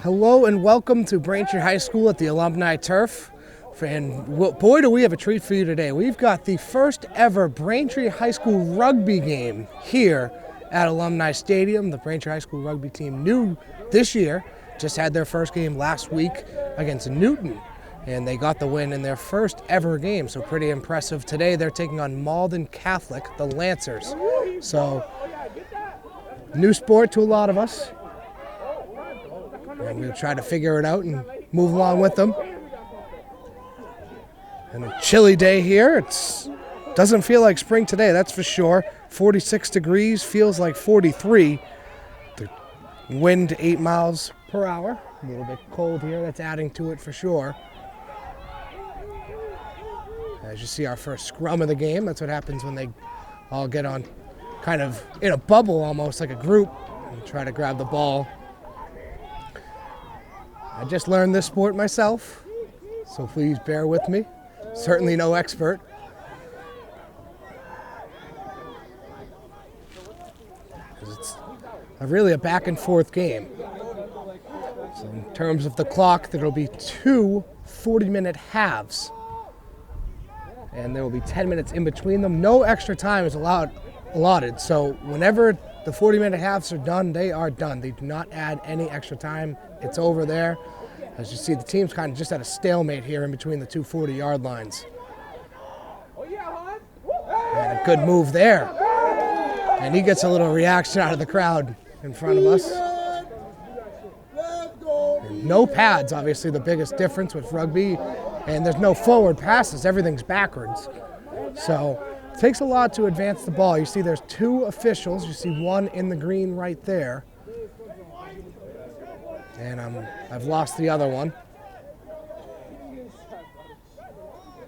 Hello and welcome to Braintree High School at the Alumni Turf. And boy, do we have a treat for you today. We've got the first ever Braintree High School rugby game here at Alumni Stadium. The Braintree High School rugby team new this year, just had their first game last week against Newton, and they got the win in their first ever game, so pretty impressive. Today they're taking on Malden Catholic, the Lancers. So, new sport to a lot of us. And we'll try to figure it out and move along with them. And a chilly day here. It doesn't feel like spring today, that's for sure. 46 degrees, feels like 43. The wind 8 miles per hour. A little bit cold here, that's adding to it for sure. As you see, our first scrum of the game. That's what happens when they all get on kind of in a bubble almost, like a group, and try to grab the ball. I just learned this sport myself, so please bear with me. Certainly no expert. It's really a back and forth game. So in terms of the clock, there will be two 40-minute halves. And there will be 10 minutes in between them. No extra time is allotted. So whenever the 40-minute halves are done, they are done. They do not add any extra time. It's over there. As you see, the team's kind of just at a stalemate here in between the two 40-yard lines. And a good move there. And he gets a little reaction out of the crowd in front of us. And no pads, obviously the biggest difference with rugby. And there's no forward passes. Everything's backwards. So it takes a lot to advance the ball. You see there's two officials. You see one in the green right there. And I've lost the other one.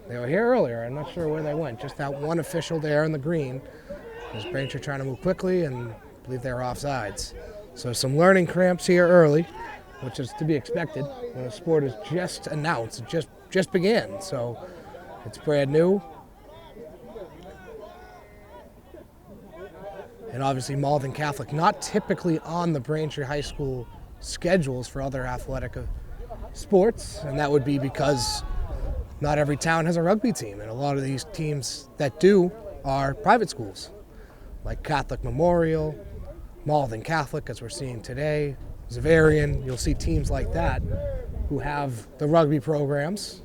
They were here earlier. I'm not sure where they went. Just that one official there in the green. As Braintree trying to move quickly, and I believe they're offsides. So some learning cramps here early, which is to be expected when a sport is just announced. It just began, so it's brand new. And obviously Malden Catholic, not typically on the Braintree High School schedules for other athletic sports, and that would be because not every town has a rugby team, and a lot of these teams that do are private schools, like Catholic Memorial, Malden Catholic, as we're seeing today, Zavarian. You'll see teams like that who have the rugby programs.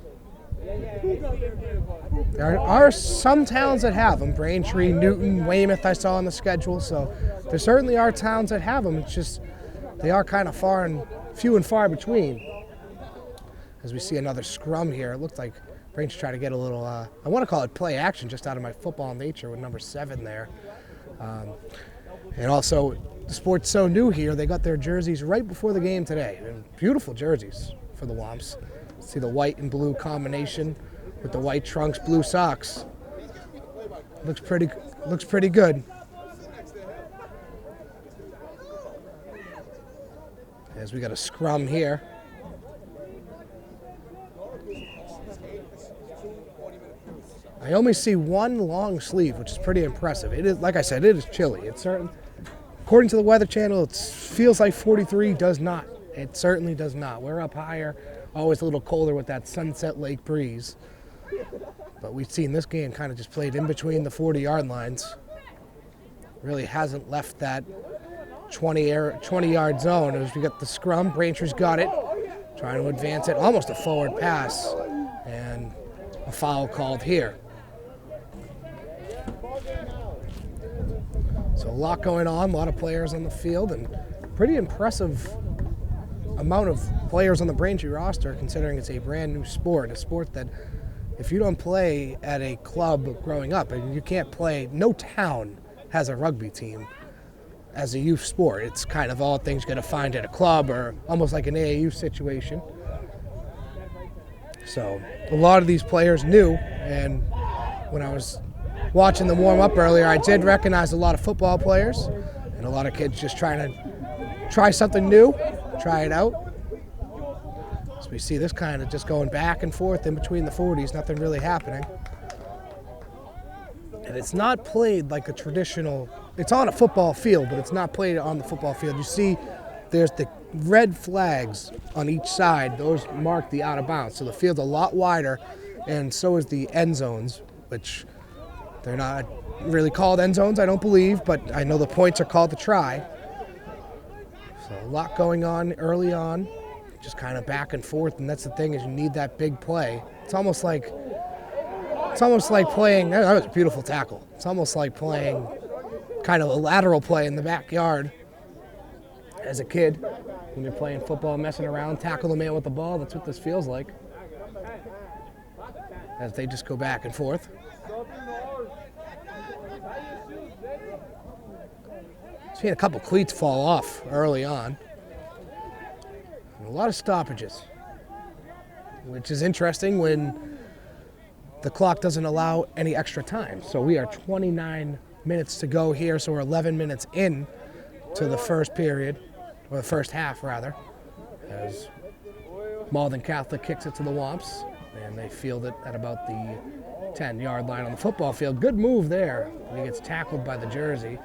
There are some towns that have them, Braintree, Newton, Weymouth I saw on the schedule, so there certainly are towns that have them. It's just they are kind of few and far between. As we see another scrum here, it looked like Braintree tried to get a little, I want to call it play action, just out of my football nature with number 7 there. And also, the sport's so new here, they got their jerseys right before the game today. And beautiful jerseys for the Wamps. See the white and blue combination with the white trunks, blue socks. Looks pretty good. As we got a scrum here. I only see one long sleeve, which is pretty impressive. It is, like I said, it is chilly. It's certain, according to the Weather Channel, it feels like 43. Does not. It certainly does not. We're up higher, always a little colder with that Sunset Lake breeze. But we've seen this game kind of just played in between the 40-yard lines. Really hasn't left that 20-yard zone. As we got the scrum, Braintree's got it, trying to advance it, almost a forward pass, and a foul called here. So a lot going on, a lot of players on the field, and pretty impressive amount of players on the Braintree roster, considering it's a brand new sport, a sport that if you don't play at a club growing up, and you can't play, no town has a rugby team as a youth sport. It's kind of all things you got to find at a club, or almost like an AAU situation. So a lot of these players new, and when I was watching them warm up earlier, I did recognize a lot of football players and a lot of kids just trying to try something new, try it out. So we see this kind of just going back and forth in between the 40s, nothing really happening. And it's not played like a traditional, it's on a football field, but it's not played on the football field. You see there's the red flags on each side. Those mark the out of bounds. So the field's a lot wider, and so is the end zones, which they're not really called end zones, I don't believe, but I know the points are called the try. So a lot going on early on, just kind of back and forth, and that's the thing is you need that big play. It's almost like playing, that was a beautiful tackle. It's almost like playing kind of a lateral play in the backyard as a kid when you're playing football, messing around, tackle the man with the ball. That's what this feels like as they just go back and forth. Seen a couple cleats fall off early on. And a lot of stoppages, which is interesting when the clock doesn't allow any extra time. So we are 29 minutes to go here, so we're 11 minutes in to the first period, or the first half rather, as Malden Catholic kicks it to the Wamps, and they field it at about the 10-yard line on the football field. Good move there. He gets tackled by the jersey.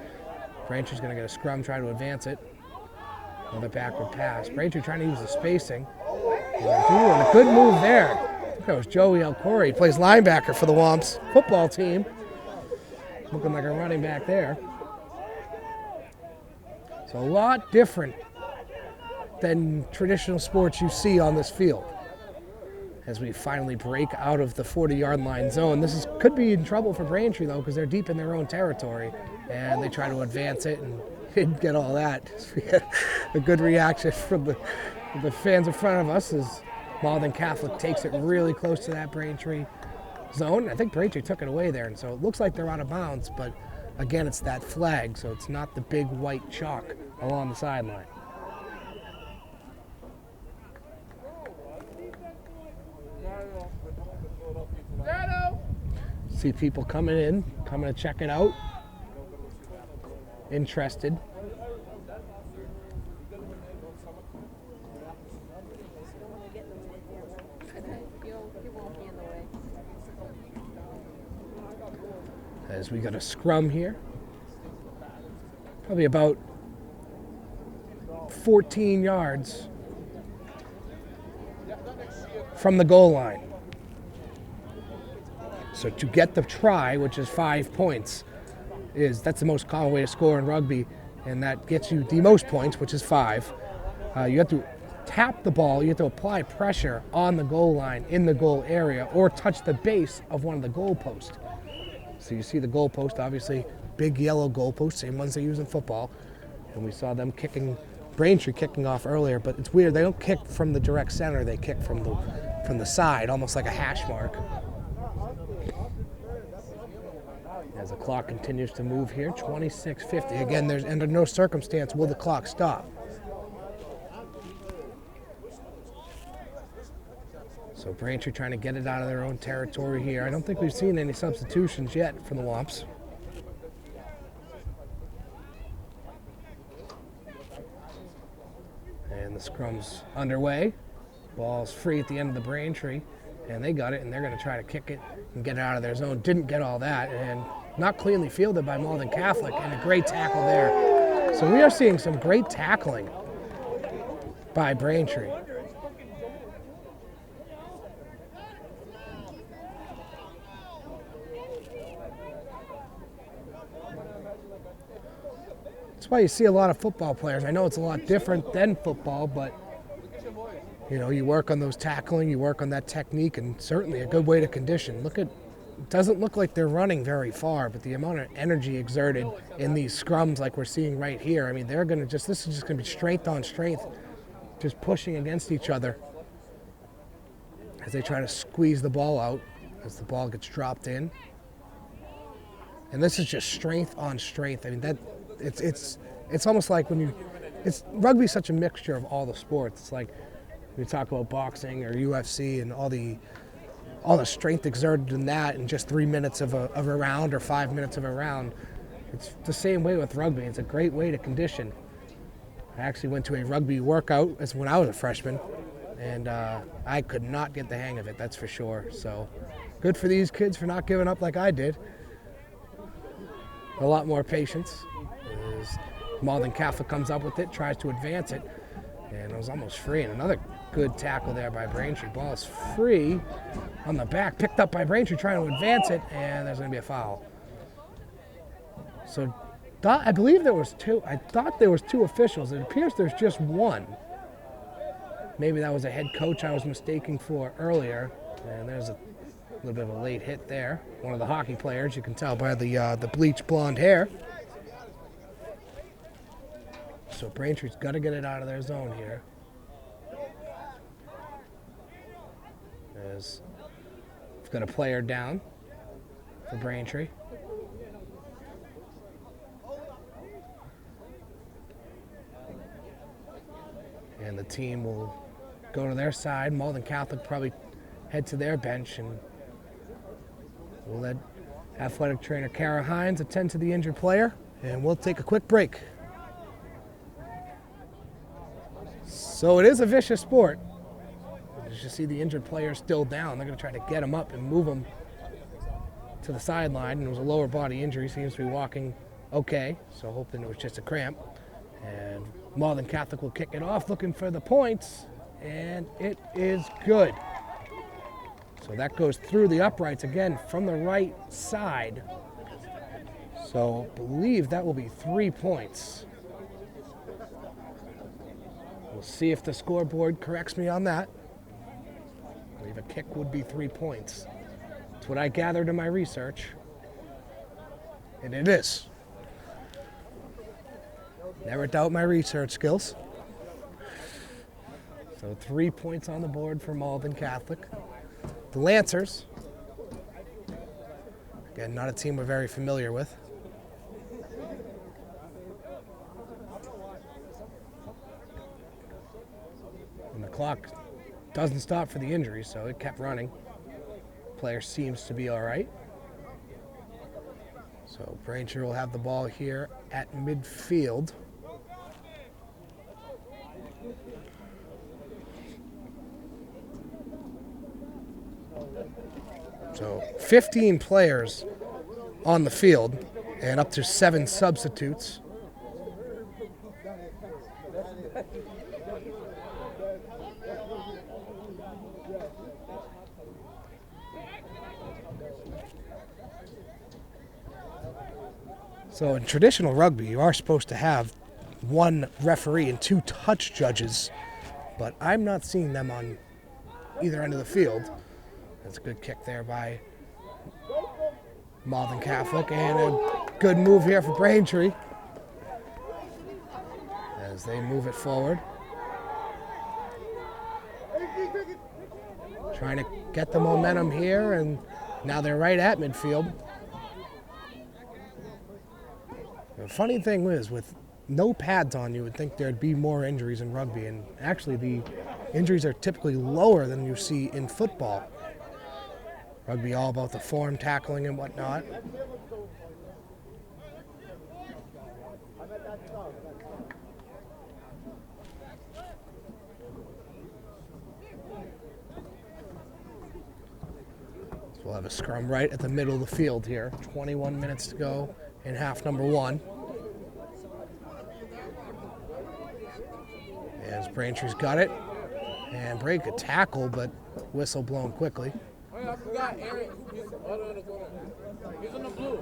Braintree's going to get a scrum, try to advance it. Another backward pass. Braintree trying to use the spacing. And a good move there. I think that was Joey Elcori. He plays linebacker for the Wamps football team. Looking like a running back there. So a lot different than traditional sports you see on this field. As we finally break out of the 40-yard line zone. This could be in trouble for Braintree, though, because they're deep in their own territory. And they try to advance it and didn't get all that. We had a good reaction from the fans in front of us as Malden Catholic takes it really close to that Braintree zone. I think Braintree took it away there, and so it looks like they're out of bounds, but again, it's that flag, so it's not the big white chalk along the sideline. See people coming in, coming to check it out. Interested. As we got a scrum here. Probably about 14 yards from the goal line. So to get the try, which is 5 points, that's the most common way to score in rugby, and that gets you the most points, which is 5. You have to tap the ball, you have to apply pressure on the goal line in the goal area or touch the base of one of the goal posts. So you see the goal post, obviously big yellow goal post, same ones they use in football, and we saw them Braintree kicking off earlier, but it's weird, they don't kick from the direct center, they kick from the side, almost like a hash mark. As the clock continues to move here, 26:50. Again, there's under no circumstance will the clock stop. So Braintree trying to get it out of their own territory here. I don't think we've seen any substitutions yet for the Wamps. And the scrum's underway. Ball's free at the end of the Braintree. And they got it, and they're going to try to kick it and get it out of their zone. Didn't get all that, and not cleanly fielded by Malden Catholic, and a great tackle there. So we are seeing some great tackling by Braintree. That's why you see a lot of football players. I know it's a lot different than football, but you know, you work on those tackling, you work on that technique, and certainly a good way to condition. It doesn't look like they're running very far, but the amount of energy exerted in these scrums like we're seeing right here, I mean, this is just going to be strength on strength, just pushing against each other as they try to squeeze the ball out as the ball gets dropped in. And this is just strength on strength. I mean, it's almost like rugby's such a mixture of all the sports. It's like, we talk about boxing or UFC and all the strength exerted in that in just 3 minutes of a round or 5 minutes of a round. It's the same way with rugby. It's a great way to condition. I actually went to a rugby workout when I was a freshman, and I could not get the hang of it, that's for sure. So good for these kids for not giving up like I did. A lot more patience. Malden Catholic comes up with it, tries to advance it, and it was almost free. And another good tackle there by Braintree. Ball is free on the back, picked up by Braintree, trying to advance it, and there's going to be a foul. So I believe there was two. I thought there was two officials. It appears there's just one. Maybe that was a head coach I was mistaken for earlier. And there's a little bit of a late hit there. One of the hockey players, you can tell by the bleached blonde hair. So Braintree's got to get it out of their zone here. We've got a player down for Braintree. And the team will go to their side. Malden Catholic probably head to their bench, and we'll let athletic trainer Kara Hines attend to the injured player, and we'll take a quick break. So it is a vicious sport. As you see, the injured player still down. They're going to try to get him up and move him to the sideline. And it was a lower body injury. Seems to be walking okay, so hoping it was just a cramp. And Malden Catholic will kick it off, looking for the points, and it is good. So that goes through the uprights again from the right side. So I believe that will be 3 points. We'll see if the scoreboard corrects me on that. I believe a kick would be 3 points. That's what I gathered in my research. And it is. Never doubt my research skills. So 3 points on the board for Malden Catholic. The Lancers, again, not a team we're very familiar with. And the clock doesn't stop for the injury, so it kept running. Player seems to be all right. So Braintree will have the ball here at midfield. So 15 players on the field and up to 7 substitutes. So in traditional rugby, you are supposed to have 1 referee and 2 touch judges, but I'm not seeing them on either end of the field. That's a good kick there by Malden Catholic, and a good move here for Braintree as they move it forward. Trying to get the momentum here, and now they're right at midfield. The funny thing is, with no pads on, you would think there'd be more injuries in rugby, and actually the injuries are typically lower than you see in football. Rugby all about the form, tackling, and whatnot. So we'll have a scrum right at the middle of the field here. 21 minutes to go in half number 1. As Braintree's got it. And break a tackle, but whistle blown quickly. I forgot Aaron. He's in the blue.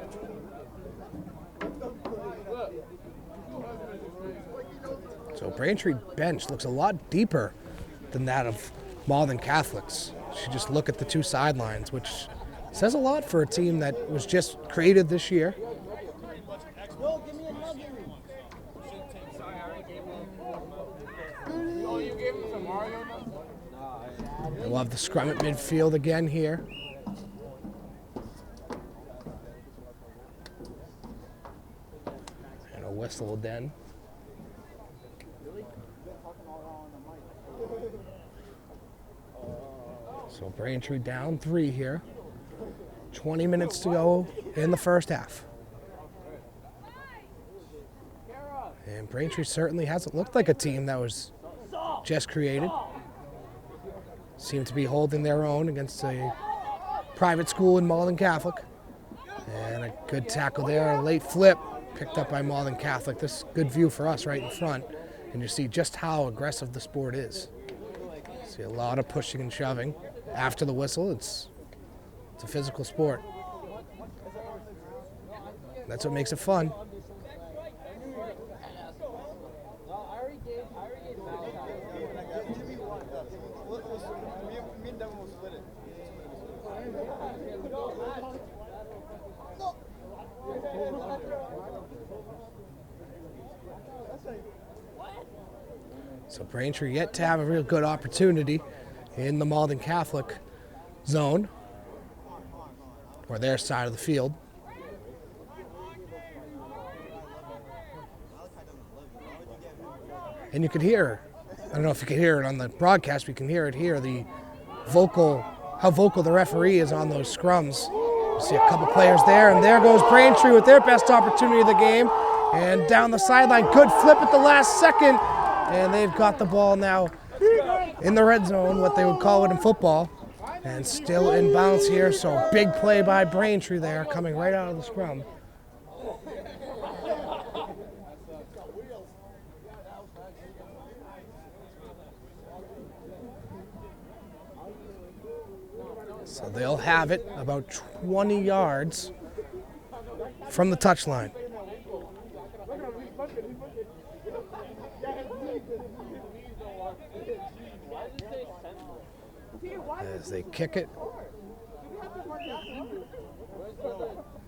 So Braintree bench looks a lot deeper than that of Malden Catholics. You just look at the 2 sidelines, which says a lot for a team that was just created this year. And we'll have the scrum at midfield again here. And a whistle then. So Braintree down 3 here. 20 minutes to go in the first half. And Braintree certainly hasn't looked like a team that was just created. Seem to be holding their own against a private school in Malden Catholic. And a good tackle there, a late flip. picked up by Malden Catholic. This is good view for us right in front, and you see just how aggressive the sport is. See a lot of pushing and shoving. After the whistle, it's a physical sport. That's what makes it fun. So Braintree yet to have a real good opportunity in the Malden Catholic zone, or their side of the field. And you could hear, I don't know if you can hear it on the broadcast, we can hear it here, how vocal the referee is on those scrums. You see a couple players there, and there goes Braintree with their best opportunity of the game. And down the sideline, good flip at the last second. And they've got the ball now in the red zone, what they would call it in football. And still in bounds here, so big play by Braintree there, coming right out of the scrum. So they'll have it about 20 yards from the touchline. As they kick it.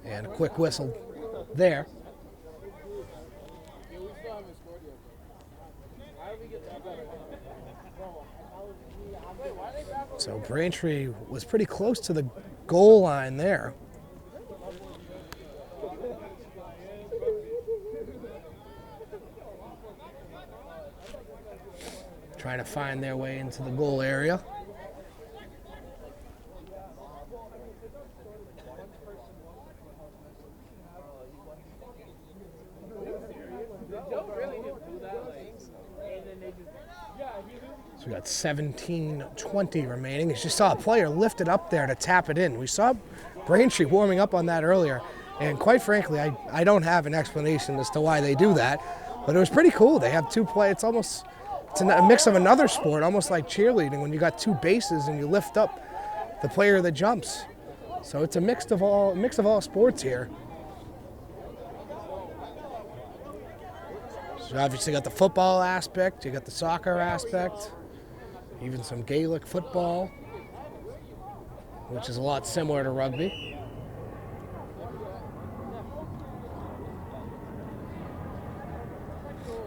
And a quick whistle there. So Braintree was pretty close to the goal line there. Trying to find their way into the goal area. So we got 17:20 remaining. As you saw a player lifted up there to tap it in. We saw Braintree warming up on that earlier. And quite frankly, I don't have an explanation as to why they do that. But it was pretty cool. They have two play. It's a mix of another sport, almost like cheerleading, when you got two bases and you lift up the player that jumps. So it's a mix of all sports here. So obviously you got the football aspect, you got the soccer aspect, even some Gaelic football, which is a lot similar to rugby.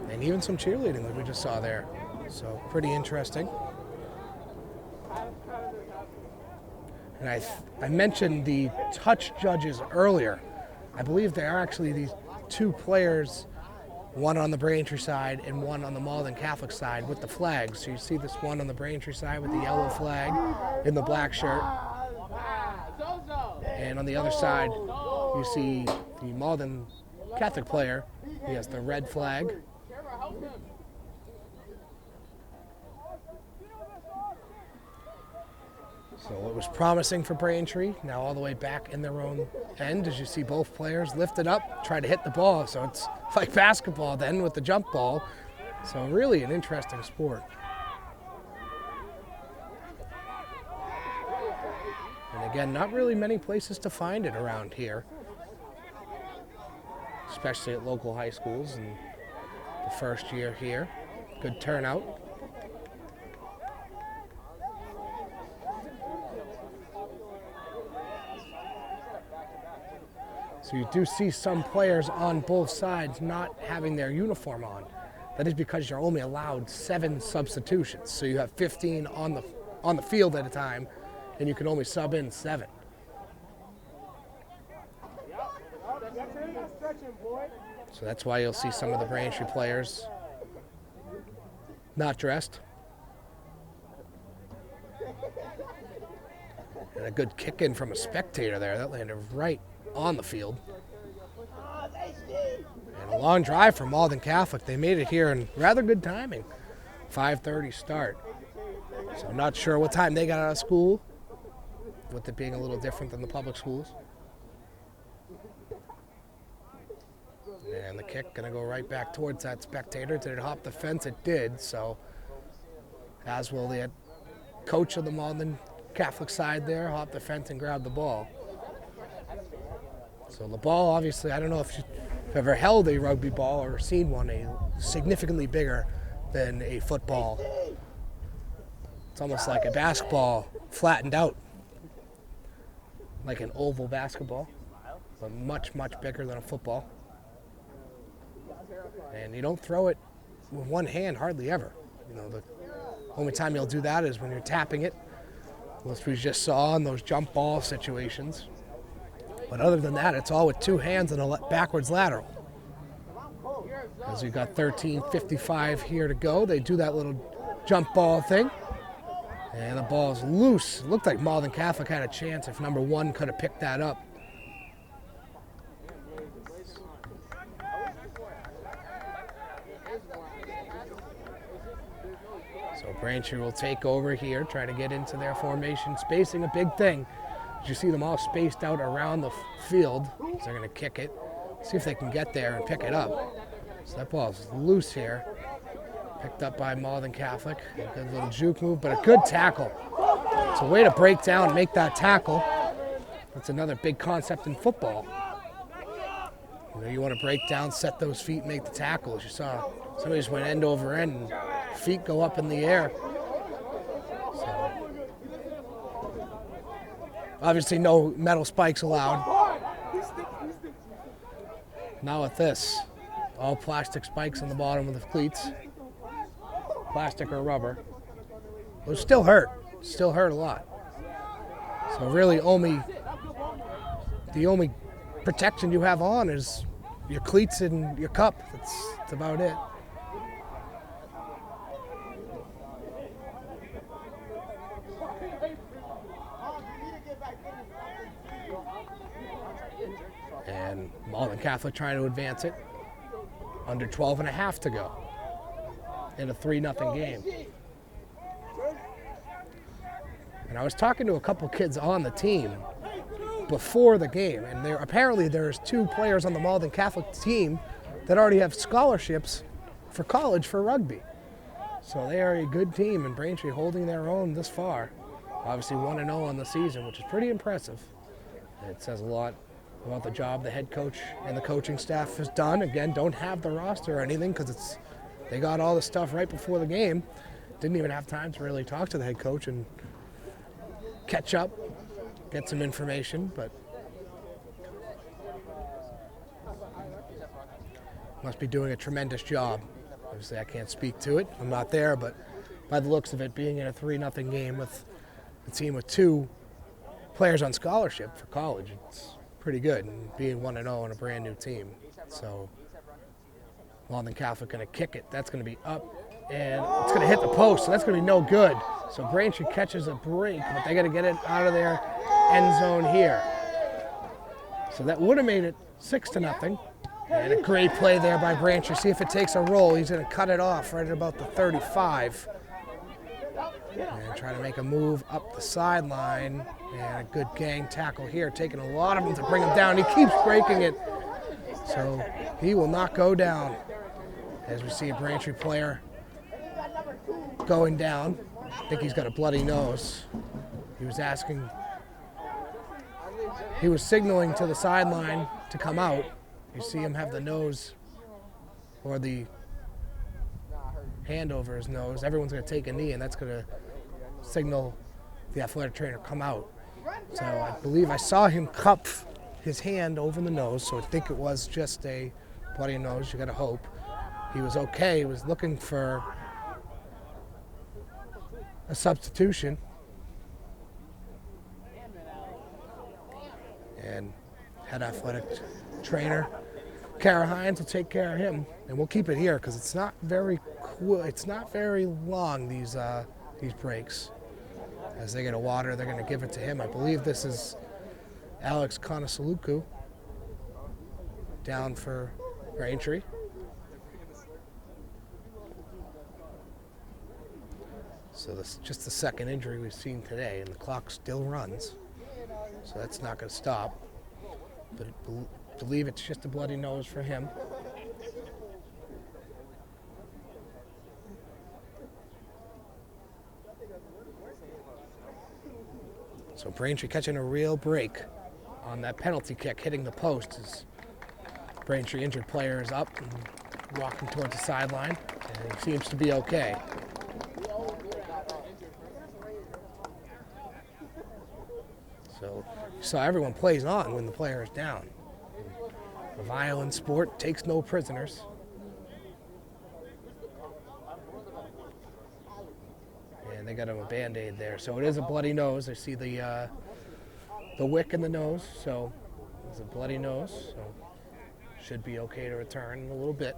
And even some cheerleading like we just saw there. So pretty interesting. And I mentioned the touch judges earlier. I believe they are actually these two players, one on the Braintree side and one on the Malden Catholic side with the flags. So you see this one on the Braintree side with the yellow flag in the black shirt. And on the other side, you see the Malden Catholic player. He has the red flag. So it was promising for Braintree, now all the way back in their own end, as you see both players lift it up, try to hit the ball. So it's like basketball then with the jump ball. So really an interesting sport. And again, not really many places to find it around here, especially at local high schools and the first year here. Good turnout. So you do see some players on both sides not having their uniform on. That is because you're only allowed 7 substitutions. So you have 15 on the field at a time, and you can only sub in 7. So that's why you'll see some of the Braintree players not dressed. And a good kick in from a spectator there. That landed right on the field. And a long drive from Malden Catholic. They made it here in rather good timing. 5:30 start. So I'm not sure what time they got out of school, with it being a little different than the public schools. And the kick going to go right back towards that spectator. Did it hop the fence? It did. So as will the coach of the Malden Catholic side there, hop the fence and grab the ball. So the ball, obviously, I don't know if you've ever held a rugby ball or seen one, significantly bigger than a football. It's almost like a basketball flattened out, like an oval basketball, but much, much bigger than a football. And you don't throw it with one hand hardly ever. You know, the only time you'll do that is when you're tapping it, which we just saw in those jump ball situations. But other than that, it's all with two hands and a backwards lateral. As we've got 13:55 here to go, they do that little jump ball thing. And the ball's loose. It looked like Malden Catholic had a chance if number 1 could have picked that up. So Braintree will take over here, try to get into their formation. Spacing, a big thing. You see them all spaced out around the field. So they're going to kick it. See if they can get there and pick it up. So that ball's loose here. Picked up by Malden Catholic. A good little juke move, but a good tackle. It's a way to break down and make that tackle. That's another big concept in football. You know, you want to break down, set those feet, make the tackles. You saw somebody just went end over end and feet go up in the air. So, obviously no metal spikes allowed. Now with this, all plastic spikes on the bottom of the cleats. Plastic or rubber. Those still hurt a lot. So really the only protection you have on is your cleats and your cup. That's about it. And Malden Catholic trying to advance it. Under 12 and a half to go in a 3-0 game. And I was talking to a couple kids on the team before the game, and apparently there's 2 players on the Malden Catholic team that already have scholarships for college for rugby. So they are a good team, and Braintree holding their own this far. Obviously 1-0 on the season, which is pretty impressive. It says a lot about the job the head coach and the coaching staff has done. Again, don't have the roster or anything because they got all the stuff right before the game. Didn't even have time to really talk to the head coach and catch up, get some information, but must be doing a tremendous job. Obviously, I can't speak to it. I'm not there, but by the looks of it, being in a 3-0 game with a team with 2 players on scholarship for college, it's pretty good, and being 1-0 on a brand new team. So Malden Catholic going to kick it. That's going to be up, and it's going to hit the post, so that's going to be no good. So Braintree catches a break, but they got to get it out of their end zone here. So that would have made it 6-0. And a great play there by Braintree. See if it takes a roll. He's going to cut it off right at about the 35. And try to make a move up the sideline. And a good gang tackle here, taking a lot of them to bring him down. He keeps breaking it. So he will not go down. As we see a Braintree player going down. I think he's got a bloody nose. He was signaling to the sideline to come out. You see him have the nose or the hand over his nose. Everyone's going to take a knee, and that's going to signal the athletic trainer come out. So I believe I saw him cup his hand over the nose, so I think it was just a bloody nose. You got to hope. He was okay. He was looking for a substitution. And head athletic trainer Kara Hines will take care of him, and we'll keep it here because it's not very cool. It's not very long, these breaks. As they get a water, they're going to give it to him. I believe this is Alex Konosaluku down for Braintree. So this is just the second injury we've seen today, and the clock still runs. So that's not going to stop. But I believe it's just a bloody nose for him. So Braintree catching a real break on that penalty kick, hitting the post as Braintree injured player is up and walking towards the sideline, and he seems to be okay. So you saw everyone plays on when the player is down. A violent sport takes no prisoners. And they got him a Band-Aid there. So it is a bloody nose. I see the wick in the nose, so it's a bloody nose. So should be okay to return in a little bit.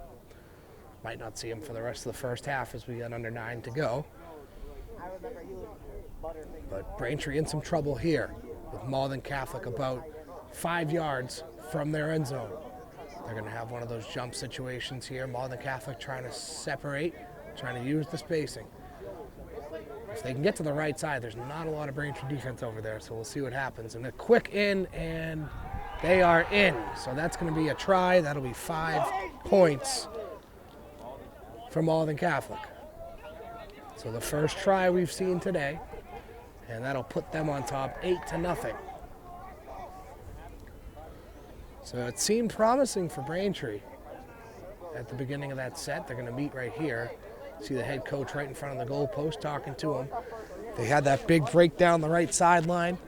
Might not see him for the rest of the first half as we got under 9 to go. But Braintree in some trouble here with Malden Catholic about 5 yards from their end zone. They're going to have one of those jump situations here. Malden Catholic trying to separate, trying to use the spacing. If they can get to the right side, there's not a lot of Braintree defense over there, so we'll see what happens. And a quick in, and they are in. So that's going to be a try. That'll be 5 points for Malden Catholic. So the first try we've seen today, and that'll put them on top 8-0. So it seemed promising for Braintree at the beginning of that set. They're going to meet right here. See the head coach right in front of the goal post talking to him. They had that big break down the right sideline.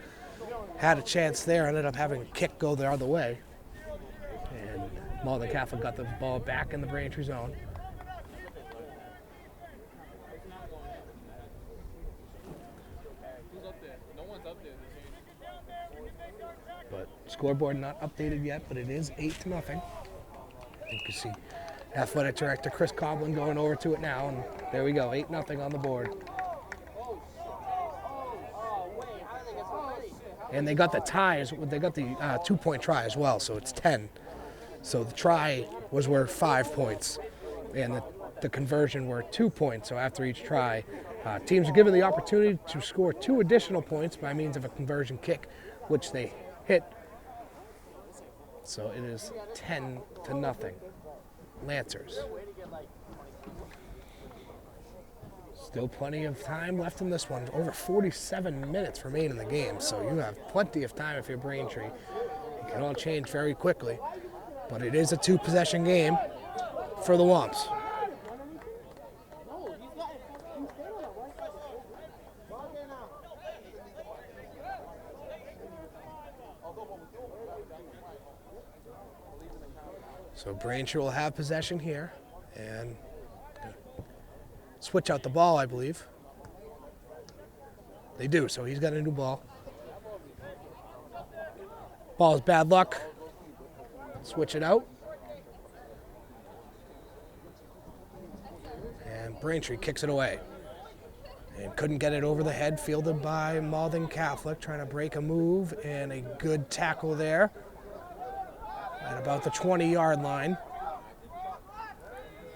Had a chance there, ended up having a kick go the other way. And Malden Catholic got the ball back in the Braintree zone. But scoreboard not updated yet, but it is 8-0. You can see Athletic Director Chris Coblin going over to it now, and there we go, 8-0 on the board. And they got the ties, they got the 2-point try as well, so it's 10. So the try was worth 5 points, and the conversion were 2 points. So after each try, teams are given the opportunity to score 2 additional points by means of a conversion kick, which they hit. So it is 10-0. Lancers. Still plenty of time left in this one. Over 47 minutes remain in the game, so you have plenty of time if you're Braintree. It can all change very quickly, but it is a 2-possession game for the Wamps. So Braintree will have possession here and switch out the ball, I believe. They do, so he's got a new ball. Ball is bad luck. Switch it out. And Braintree kicks it away. And couldn't get it over the head, fielded by Malden Catholic, trying to break a move, and a good tackle there at about the 20-yard line.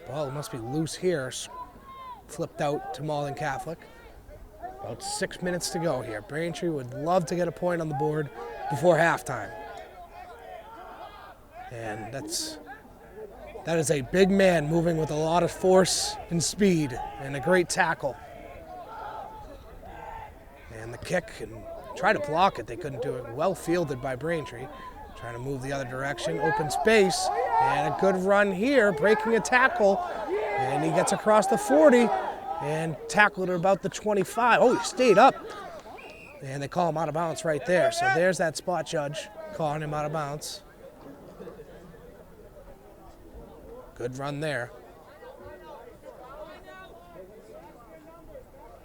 Ball must be loose here. Flipped out to Malden Catholic. About 6 minutes to go here. Braintree would love to get a point on the board before halftime. And that is a big man moving with a lot of force and speed, and a great tackle. And the kick, and try to block it, they couldn't do it. Well fielded by Braintree. Trying to move the other direction, open space, and a good run here, breaking a tackle, and he gets across the 40 and tackled at about the 25. Oh, he stayed up, and they call him out of bounds right there. So there's that spot judge calling him out of bounds. Good run there.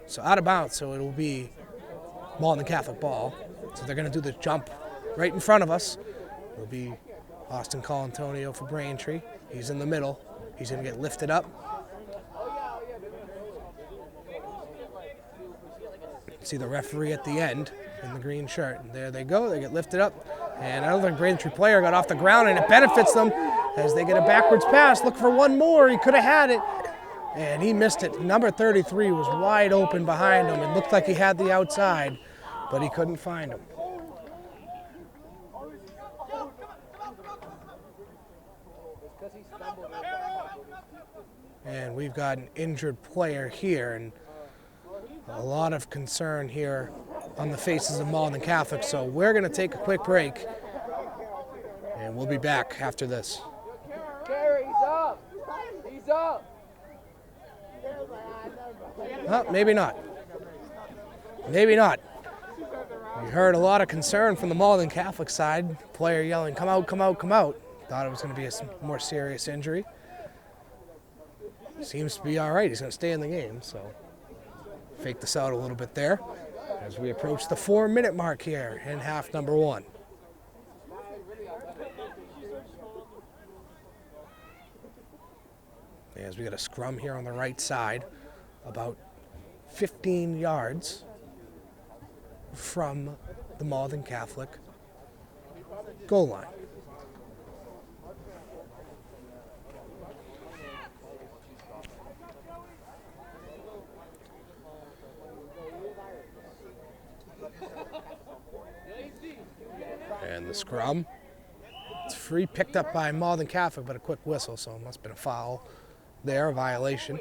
So out of bounds, so it'll be Malden Catholic ball. So they're going to do the jump right in front of us. It'll be Austin Colantonio for Braintree. He's in the middle. He's going to get lifted up. See the referee at the end in the green shirt. And there they go. They get lifted up. And I don't think Braintree player got off the ground, and it benefits them as they get a backwards pass. Look for one more. He could have had it, and he missed it. Number 33 was wide open behind him. It looked like he had the outside, but he couldn't find him. And we've got an injured player here, and a lot of concern here on the faces of Malden Catholic. So we're going to take a quick break, and we'll be back after this. Gary, he's up. He's up. Oh, maybe not. Maybe not. We heard a lot of concern from the Malden Catholic side. Player yelling, "Come out, come out, come out." Thought it was going to be a more serious injury. Seems to be all right. He's going to stay in the game, so fake this out a little bit there as we approach the 4-minute mark here in half number 1. As we got a scrum here on the right side, about 15 yards from the Malden Catholic goal line. And the scrum, it's free, picked up by Malden Catholic, but a quick whistle, so it must have been a foul there, a violation.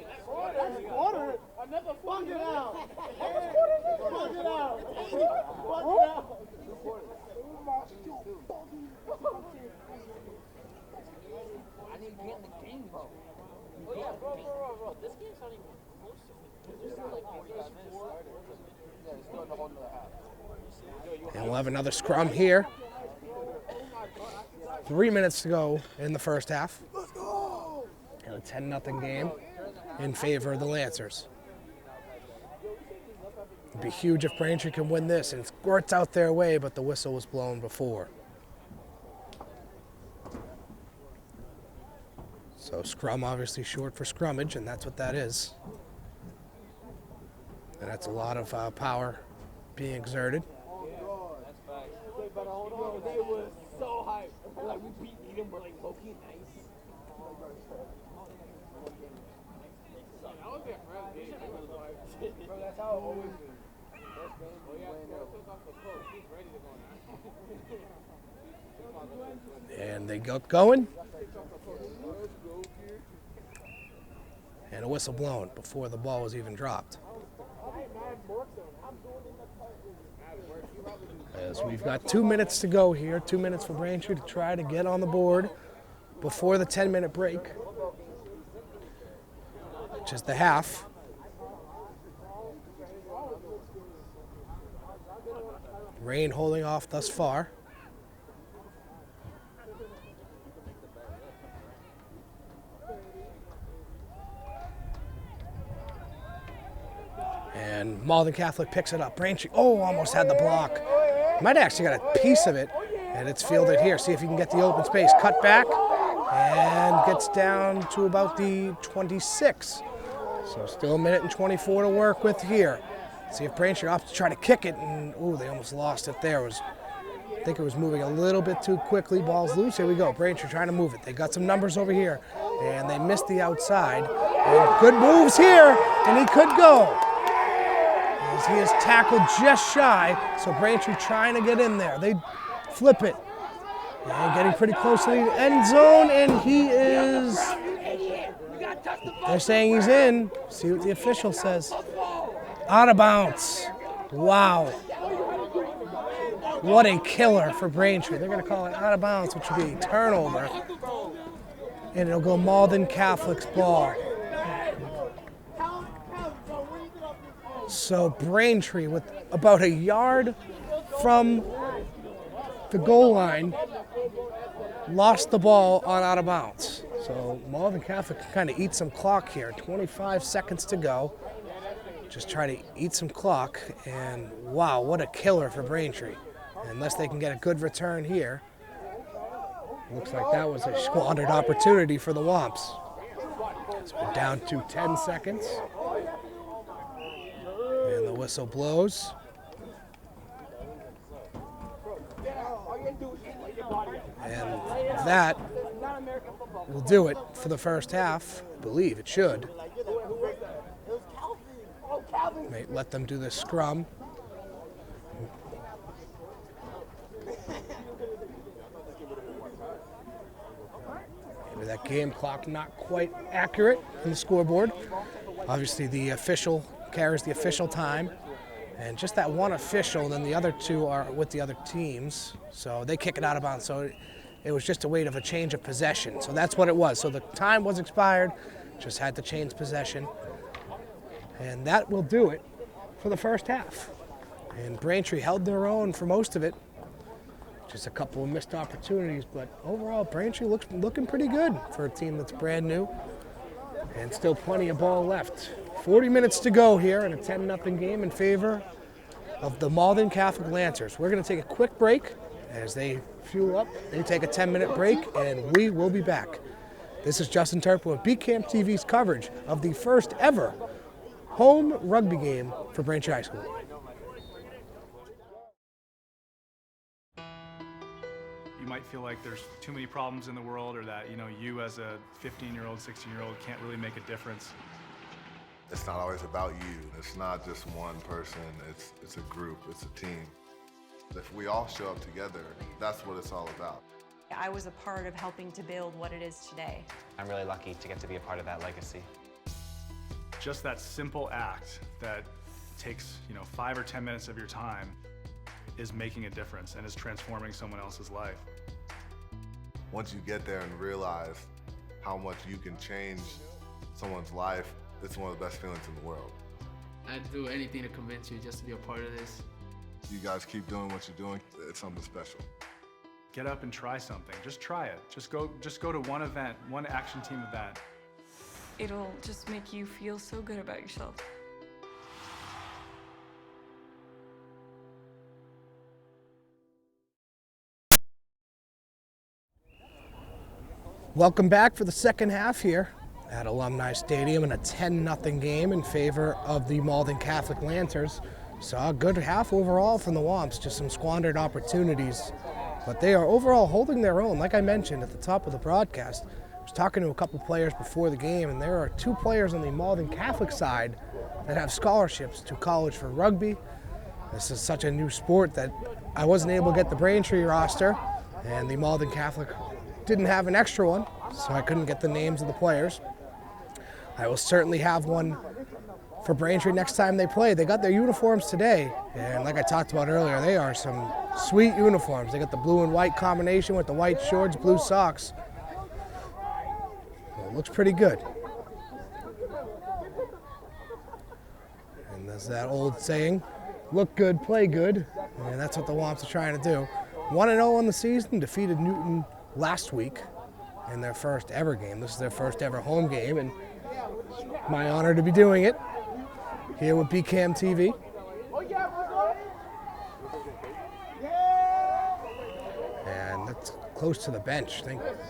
And we'll have another scrum here. 3 minutes to go in the first half. And a 10-0 game in favor of the Lancers. It'd be huge if Braintree can win this, and it squirts out their way, but the whistle was blown before. So scrum obviously short for scrummage, and that's what that is. And that's a lot of power being exerted. They were so hyped. Like, we beat Edom, we're like low-key nice. Bro, that's how it always is. And they got going. And a whistle blown before the ball was even dropped. As we've got 2 minutes to go here, 2 minutes for Braintree to try to get on the board before the 10-minute break, which is the half. Rain holding off thus far. And Malden Catholic picks it up. Braintree, almost had the block. Might actually got a piece of it, and it's fielded here. See if he can get the open space. Cut back, and gets down to about the 26. So still a minute and 24 to work with here. See if Braintree opts to try to kick it, and they almost lost it there. I think it was moving a little bit too quickly. Ball's loose. Here we go. Braintree trying to move it. They got some numbers over here, and they missed the outside. And good moves here, and he could go. As he is tackled just shy, so Braintree trying to get in there. They flip it. And getting pretty close to the end zone, and he is... They're saying he's in. See what the official says. Out of bounds. Wow. What a killer for Braintree. They're going to call it out of bounds, which will be a turnover. And it'll go Malden Catholic's ball. So Braintree, with about a yard from the goal line, lost the ball on out of bounds. So Malden Catholic can kind of eat some clock here. 25 seconds to go. Just try to eat some clock, and wow, what a killer for Braintree. Unless they can get a good return here. Looks like that was a squandered opportunity for the Wamps. So we're down to 10 seconds. And the whistle blows. And that will do it for the first half. I believe it should. May let them do the scrum. Maybe that game clock not quite accurate in the scoreboard. Obviously the official carries the official time And just that one official, and then the other two are with the other teams. So they kick it out of bounds. So it was just a wait of a change of possession. So that's what it was. So the time was expired, just had to change possession. And that will do it for the first half. And Braintree held their own for most of it. Just a couple of missed opportunities, but overall Braintree looking pretty good for a team that's brand new. And still plenty of ball left. 40 minutes to go here in a 10-0 game in favor of the Malden Catholic Lancers. We're going to take a quick break as they fuel up. They take a 10-minute break, and we will be back. This is Justin Turpin with BCAM TV's coverage of the first ever home rugby game for Braintree High School. You might feel like there's too many problems in the world, or that, you as a 15-year-old, 16-year-old can't really make a difference. It's not always about you. It's not just one person. It's a group. It's a team. If we all show up together, that's what it's all about. I was a part of helping to build what it is today. I'm really lucky to get to be a part of that legacy. Just that simple act that takes, 5 or 10 minutes of your time is making a difference and is transforming someone else's life. Once you get there and realize how much you can change someone's life, it's one of the best feelings in the world. I'd do anything to convince you just to be a part of this. You guys keep doing what you're doing. It's something special. Get up and try something. Just try it. Just go to one event, one action team event. It'll just make you feel so good about yourself. Welcome back for the second half here at Alumni Stadium in a 10-0 game in favor of the Malden Catholic Lancers. Saw a good half overall from the Wamps, just some squandered opportunities. But they are overall holding their own. Like I mentioned at the top of the broadcast, I was talking to a couple players before the game, and there are 2 players on the Malden Catholic side that have scholarships to college for rugby. This is such a new sport that I wasn't able to get the Braintree roster, and the Malden Catholic didn't have an extra one, so I couldn't get the names of the players. I will certainly have one for Braintree next time they play. They got their uniforms today, and like I talked about earlier, they are some sweet uniforms. They got the blue and white combination with the white shorts, blue socks. Well, it looks pretty good. And there's that old saying, look good, play good, and that's what the Wamps are trying to do. 1-0 in the season, defeated Newton last week in their first ever game. This is their first ever home game, and my honor to be doing it here with BCAM TV. And that's close to the bench.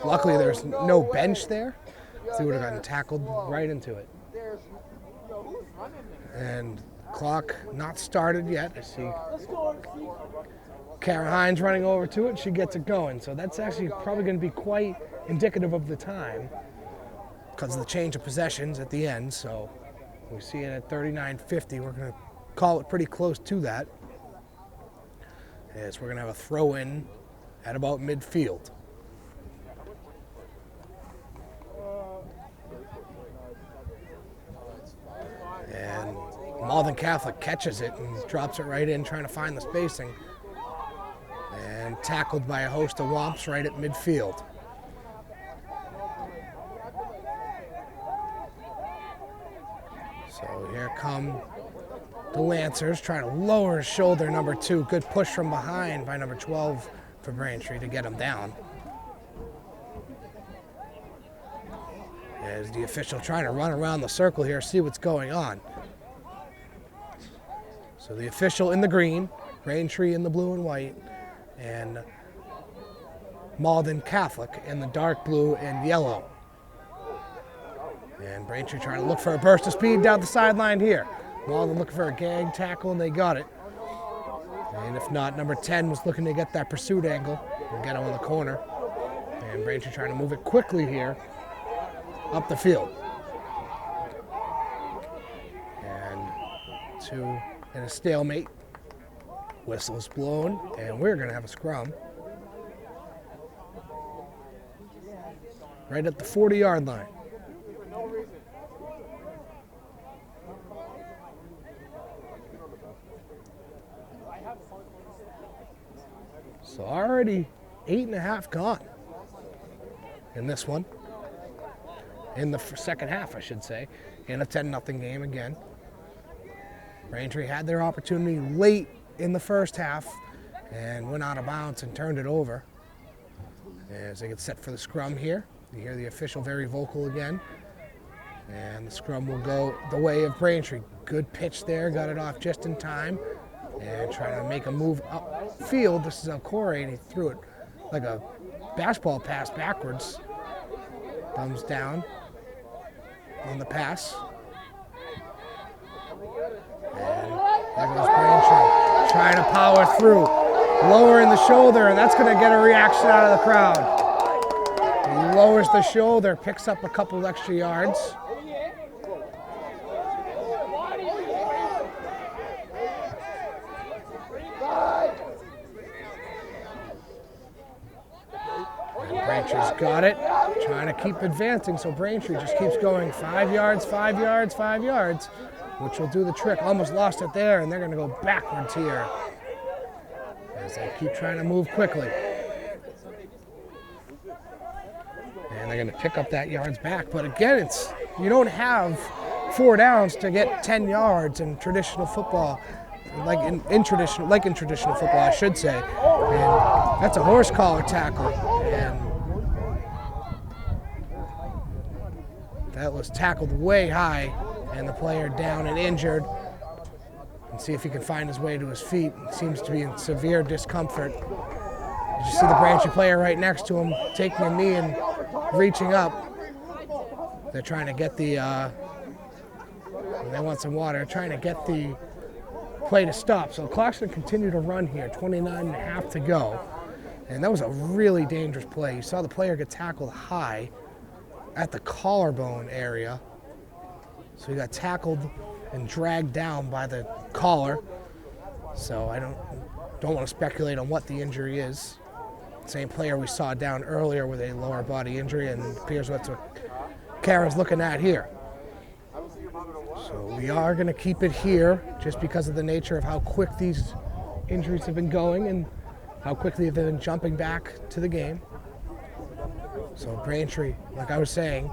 Luckily there's no bench there, because they would have gotten tackled right into it. And clock not started yet. I see Kara Hines running over to it. She gets it going. So that's actually probably going to be quite indicative of the time because of the change of possessions at the end. So we see it at 39:50. We're going to call it pretty close to that, as we're going to have a throw in at about midfield. And Malden Catholic catches it and drops it right in, trying to find the spacing. And tackled by a host of Wamps right at midfield. So here come the Lancers trying to lower his shoulder, number 2. Good push from behind by number 12 for Braintree to get him down. As the official trying to run around the circle here, see what's going on. So the official in the green, Braintree in the blue and white, and Malden Catholic in the dark blue and yellow. And Braintree trying to look for a burst of speed down the sideline here. Malden looking for a gag tackle, and they got it. And if not, number 10 was looking to get that pursuit angle and get him in the corner. And Braintree trying to move it quickly here up the field. And 2 in a stalemate. Whistle's blown, and we're going to have a scrum right at the 40-yard line. already 8.5 gone in this one. In the second half, I should say, in a 10-0 game again. Braintree had their opportunity late in the first half and went out of bounds and turned it over. As they get set for the scrum here, you hear the official very vocal again. And the scrum will go the way of Braintree. Good pitch there, got it off just in time. And trying to make a move upfield. This is Alcore, and he threw it like a basketball pass backwards. Thumbs down on the pass. And there goes Braintree, trying to power through. Lowering the shoulder, and that's going to get a reaction out of the crowd. He lowers the shoulder, picks up a couple extra yards. Braintree's got it, trying to keep advancing, so Braintree just keeps going 5 yards, 5 yards, 5 yards, which will do the trick. Almost lost it there, and they're going to go backwards here as they keep trying to move quickly. And they're going to pick up that yards back, but again, you don't have 4 downs to get 10 yards in traditional football. Like in traditional football, I should say. And that's a horse collar tackle. And that was tackled way high, and the player down and injured. And see if he can find his way to his feet. He seems to be in severe discomfort. Did you see the Braintree player right next to him taking a knee and reaching up? They're trying to get the, they want some water, trying to get the play to stop. So clock's going to continue to run here, 29.5 to go. And that was a really dangerous play. You saw the player get tackled high at the collarbone area. So he got tackled and dragged down by the collar. So I don't want to speculate on what the injury is. Same player we saw down earlier with a lower body injury, and it appears that's what Kara's looking at here. So we are going to keep it here just because of the nature of how quick these injuries have been going and how quickly they've been jumping back to the game. So Braintree, like I was saying,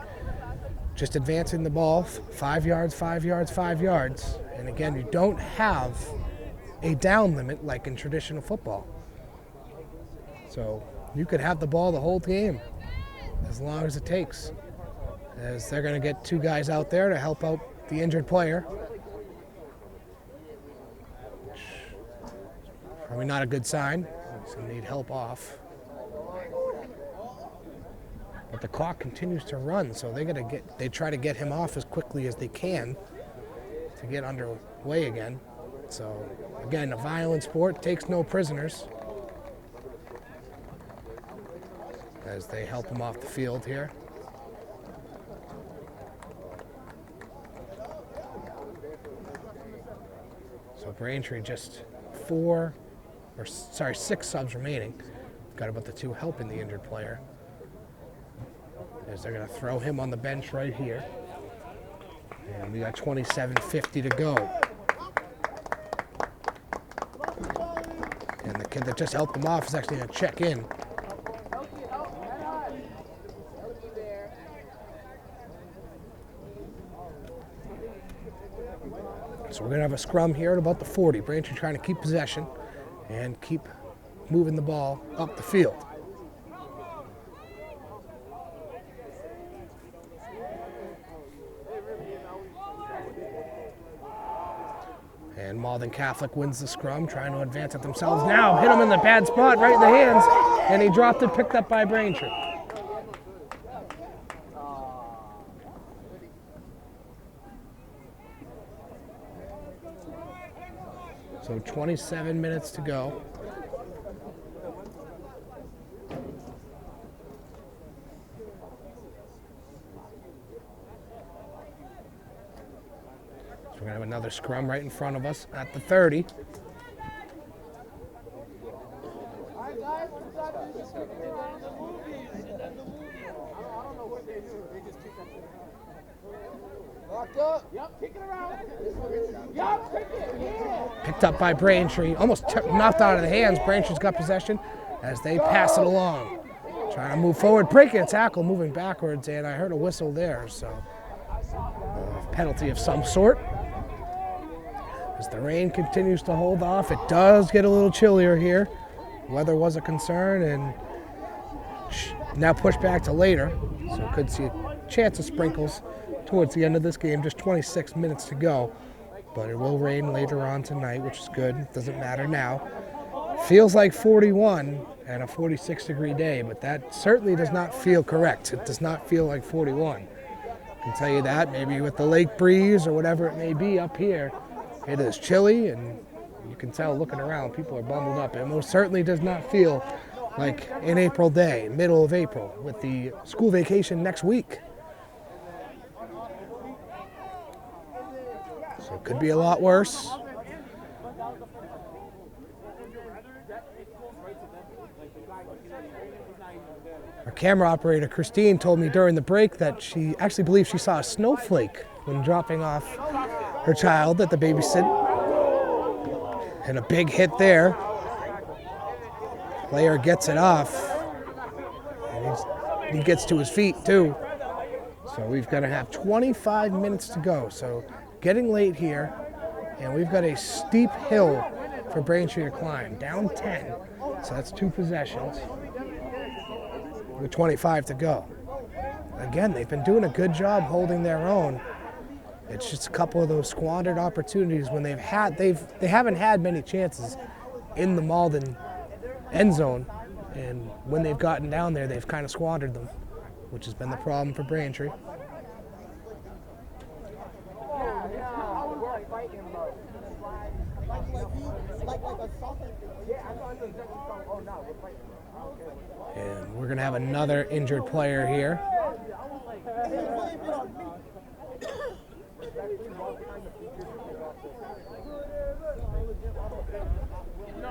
just advancing the ball 5 yards, 5 yards, 5 yards. And again, you don't have a down limit like in traditional football. So you could have the ball the whole game as long as it takes. As they're going to get 2 guys out there to help out the injured player. Probably not a good sign. He's going to need help off. But the clock continues to run, so they try to get him off as quickly as they can to get underway again. So again, a violent sport takes no prisoners. As they help him off the field here. So Braintree just 6 subs remaining. Got about the 2 helping the injured player. As they're going to throw him on the bench right here. And we got 27:50 to go. And the kid that just helped him off is actually going to check in. So we're going to have a scrum here at about the 40. Braintree trying to keep possession and keep moving the ball up the field. And Malden Catholic wins the scrum, trying to advance it themselves. Now hit him in the bad spot, right in the hands, and he dropped it, picked up by Braintree. So 27 minutes to go. So we're going to have another scrum right in front of us at the 30. Picked up by Braintree, almost knocked out of the hands. Braintree's got possession, as they pass it along. Trying to move forward, breaking a tackle, moving backwards, and I heard a whistle there, so a penalty of some sort. As the rain continues to hold off, it does get a little chillier here. Weather was a concern, and now pushed back to later, so could see a chance of sprinkles towards the end of this game. Just 26 minutes to go, but it will rain later on tonight, which is good. It doesn't matter now. Feels like 41 and a 46-degree day, but that certainly does not feel correct. It does not feel like 41. I can tell you that, maybe with the lake breeze or whatever it may be up here, it is chilly, and you can tell looking around, people are bundled up. It most certainly does not feel like an April day, middle of April, with the school vacation next week. So it could be a lot worse. Our camera operator, Christine, told me during the break that she actually believes she saw a snowflake when dropping off her child at the babysit. And a big hit there. Player gets it off. And he gets to his feet too. So we've got to have 25 minutes to go. So getting late here, and we've got a steep hill for Braintree to climb. Down 10. So that's 2 possessions with 25 to go. Again, they've been doing a good job holding their own. It's just a couple of those squandered opportunities when they haven't had many chances in the Malden end zone, and when they've gotten down there, they've kind of squandered them, which has been the problem for Braintree. And we're going to have another injured player here.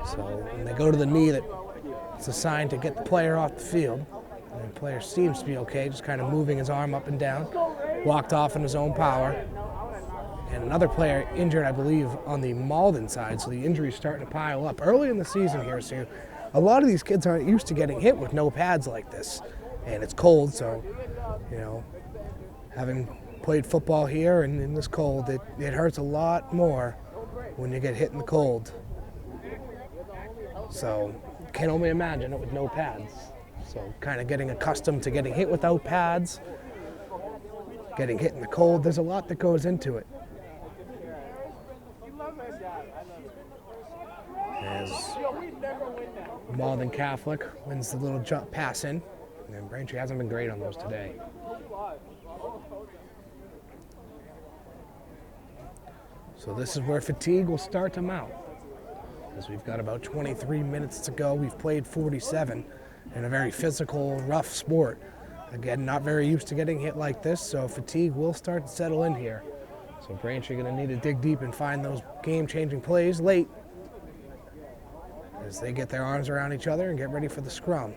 So when they go to the knee, it's a sign to get the player off the field. And the player seems to be okay, just kind of moving his arm up and down. Walked off in his own power. And another player injured, I believe, on the Malden side, so the injury's starting to pile up early in the season here. So a lot of these kids aren't used to getting hit with no pads like this. And it's cold, so, you know, having played football here and in this cold, it hurts a lot more when you get hit in the cold. So can only imagine it with no pads. So kind of getting accustomed to getting hit without pads, getting hit in the cold, there's a lot that goes into it. As Malden Catholic wins the little jump pass in, and Braintree hasn't been great on those today. So this is where fatigue will start to mount. As we've got about 23 minutes to go. We've played 47 in a very physical, rough sport. Again, not very used to getting hit like this, so fatigue will start to settle in here. So Braintree going to need to dig deep and find those game-changing plays late as they get their arms around each other and get ready for the scrum.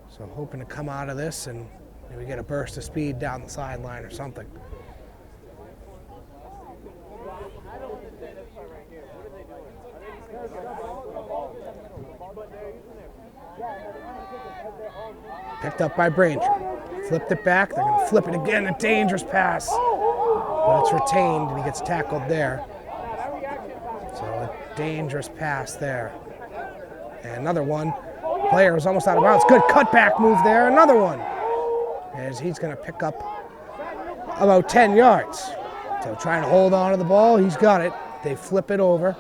So hoping to come out of this and maybe get a burst of speed down the sideline or something. Picked up by Braintree. Flipped it back. They're going to flip it again. A dangerous pass. But it's retained, and he gets tackled there. So a dangerous pass there. And another one. Player is almost out of bounds. Good cutback move there. Another one. As he's going to pick up about 10 yards. So trying to hold on to the ball. He's got it. They flip it over.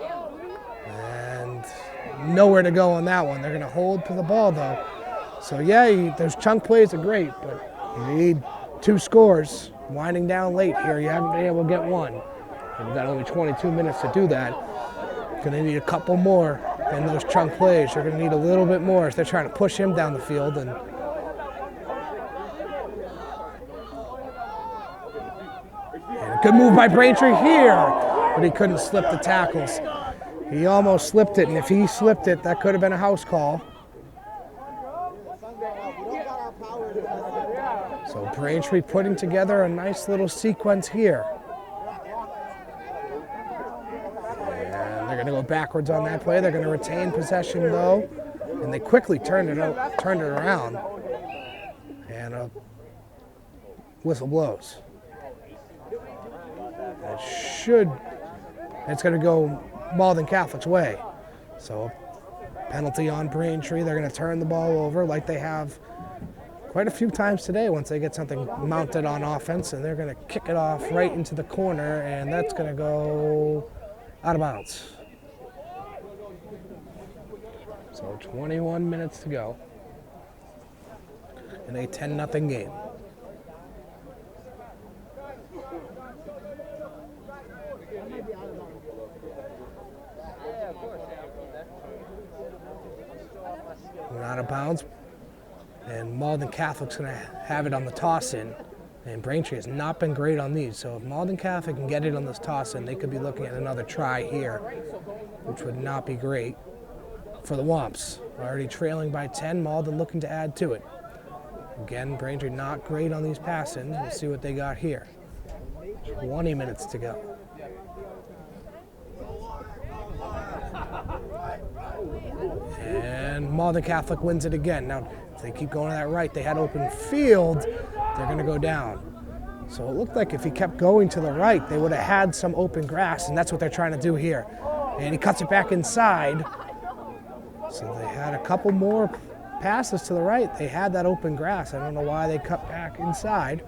And nowhere to go on that one. They're going to hold to the ball, though. So yeah, those chunk plays are great, but you need 2 scores. Winding down late here, you haven't been able to get one. And you've got only 22 minutes to do that. You're going to need a couple more than those chunk plays. You're going to need a little bit more as they're trying to push him down the field. And a good move by Braintree here, but he couldn't slip the tackles. He almost slipped it, and if he slipped it, that could have been a house call. So Braintree putting together a nice little sequence here. And they're going to go backwards on that play. They're going to retain possession, though. and they quickly turned it around, and a whistle blows. It's going to go Malden Catholic's way. So penalty on Braintree. They're going to turn the ball over like they have quite a few times today once they get something mounted on offense, and they're going to kick it off right into the corner, and that's going to go out of bounds. So 21 minutes to go in a 10-0 game. We're out of bounds, and Malden Catholic's going to have it on the toss-in, and Braintree has not been great on these, so if Malden Catholic can get it on this toss-in, they could be looking at another try here, which would not be great for the Wamps. Already trailing by 10, Malden looking to add to it. Again, Braintree not great on these pass-ins. We'll see what they got here. 20 minutes to go. And Malden Catholic wins it again. Now, if they keep going to that right, they had open field, they're going to go down. So it looked like if he kept going to the right, they would have had some open grass, and that's what they're trying to do here. And he cuts it back inside. So they had a couple more passes to the right. They had that open grass. I don't know why they cut back inside,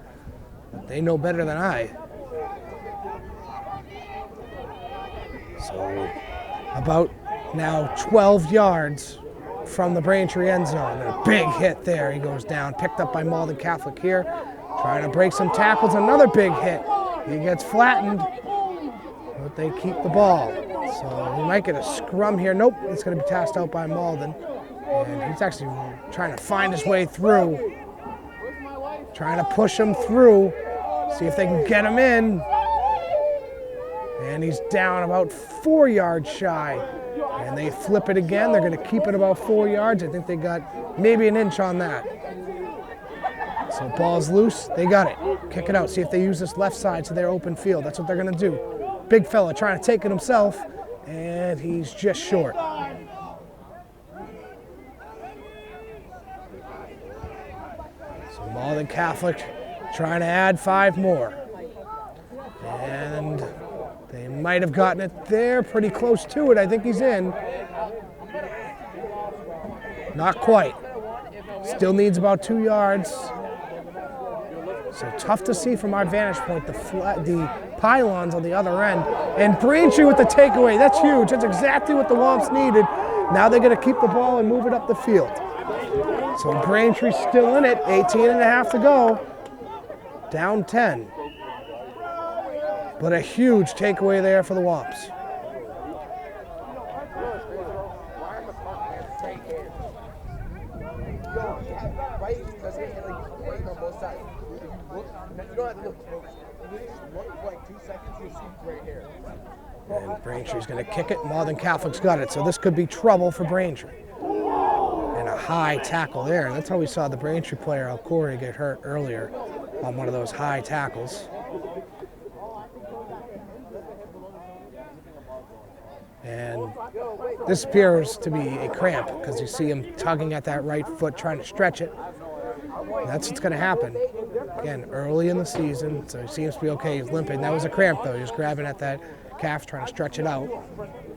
but they know better than I. So about now 12 yards from the Braintree end zone. And a big hit there. He goes down, picked up by Malden Catholic here. Trying to break some tackles, another big hit. He gets flattened, but they keep the ball. So we might get a scrum here. Nope, it's going to be tossed out by Malden. And he's actually trying to find his way through. Trying to push him through, see if they can get him in. And he's down about 4 yards shy. And they flip it again. They're going to keep it about 4 yards. I think they got maybe an inch on that. So ball's loose, they got it. Kick it out, see if they use this left side to their open field. That's what they're gonna do. Big fella trying to take it himself, and he's just short. So Malden Catholic trying to add 5 more. And they might have gotten it there, pretty close to it. I think he's in. Not quite. Still needs about 2 yards. So tough to see from our vantage point, the pylons on the other end. And Braintree with the takeaway, that's huge. That's exactly what the Wamps needed. Now they're gonna keep the ball and move it up the field. So Braintree's still in it, 18 and a half to go. Down 10. But a huge takeaway there for the Wamps. And Braintree's going to kick it. Malden Catholic's got it, so this could be trouble for Braintree. And a high tackle there. That's how we saw the Braintree player, Alcori, get hurt earlier on one of those high tackles. And this appears to be a cramp because you see him tugging at that right foot, trying to stretch it. And that's what's going to happen. Again, early in the season, so he seems to be okay. He's limping. That was a cramp, though. He was grabbing at that calf, trying to stretch it out.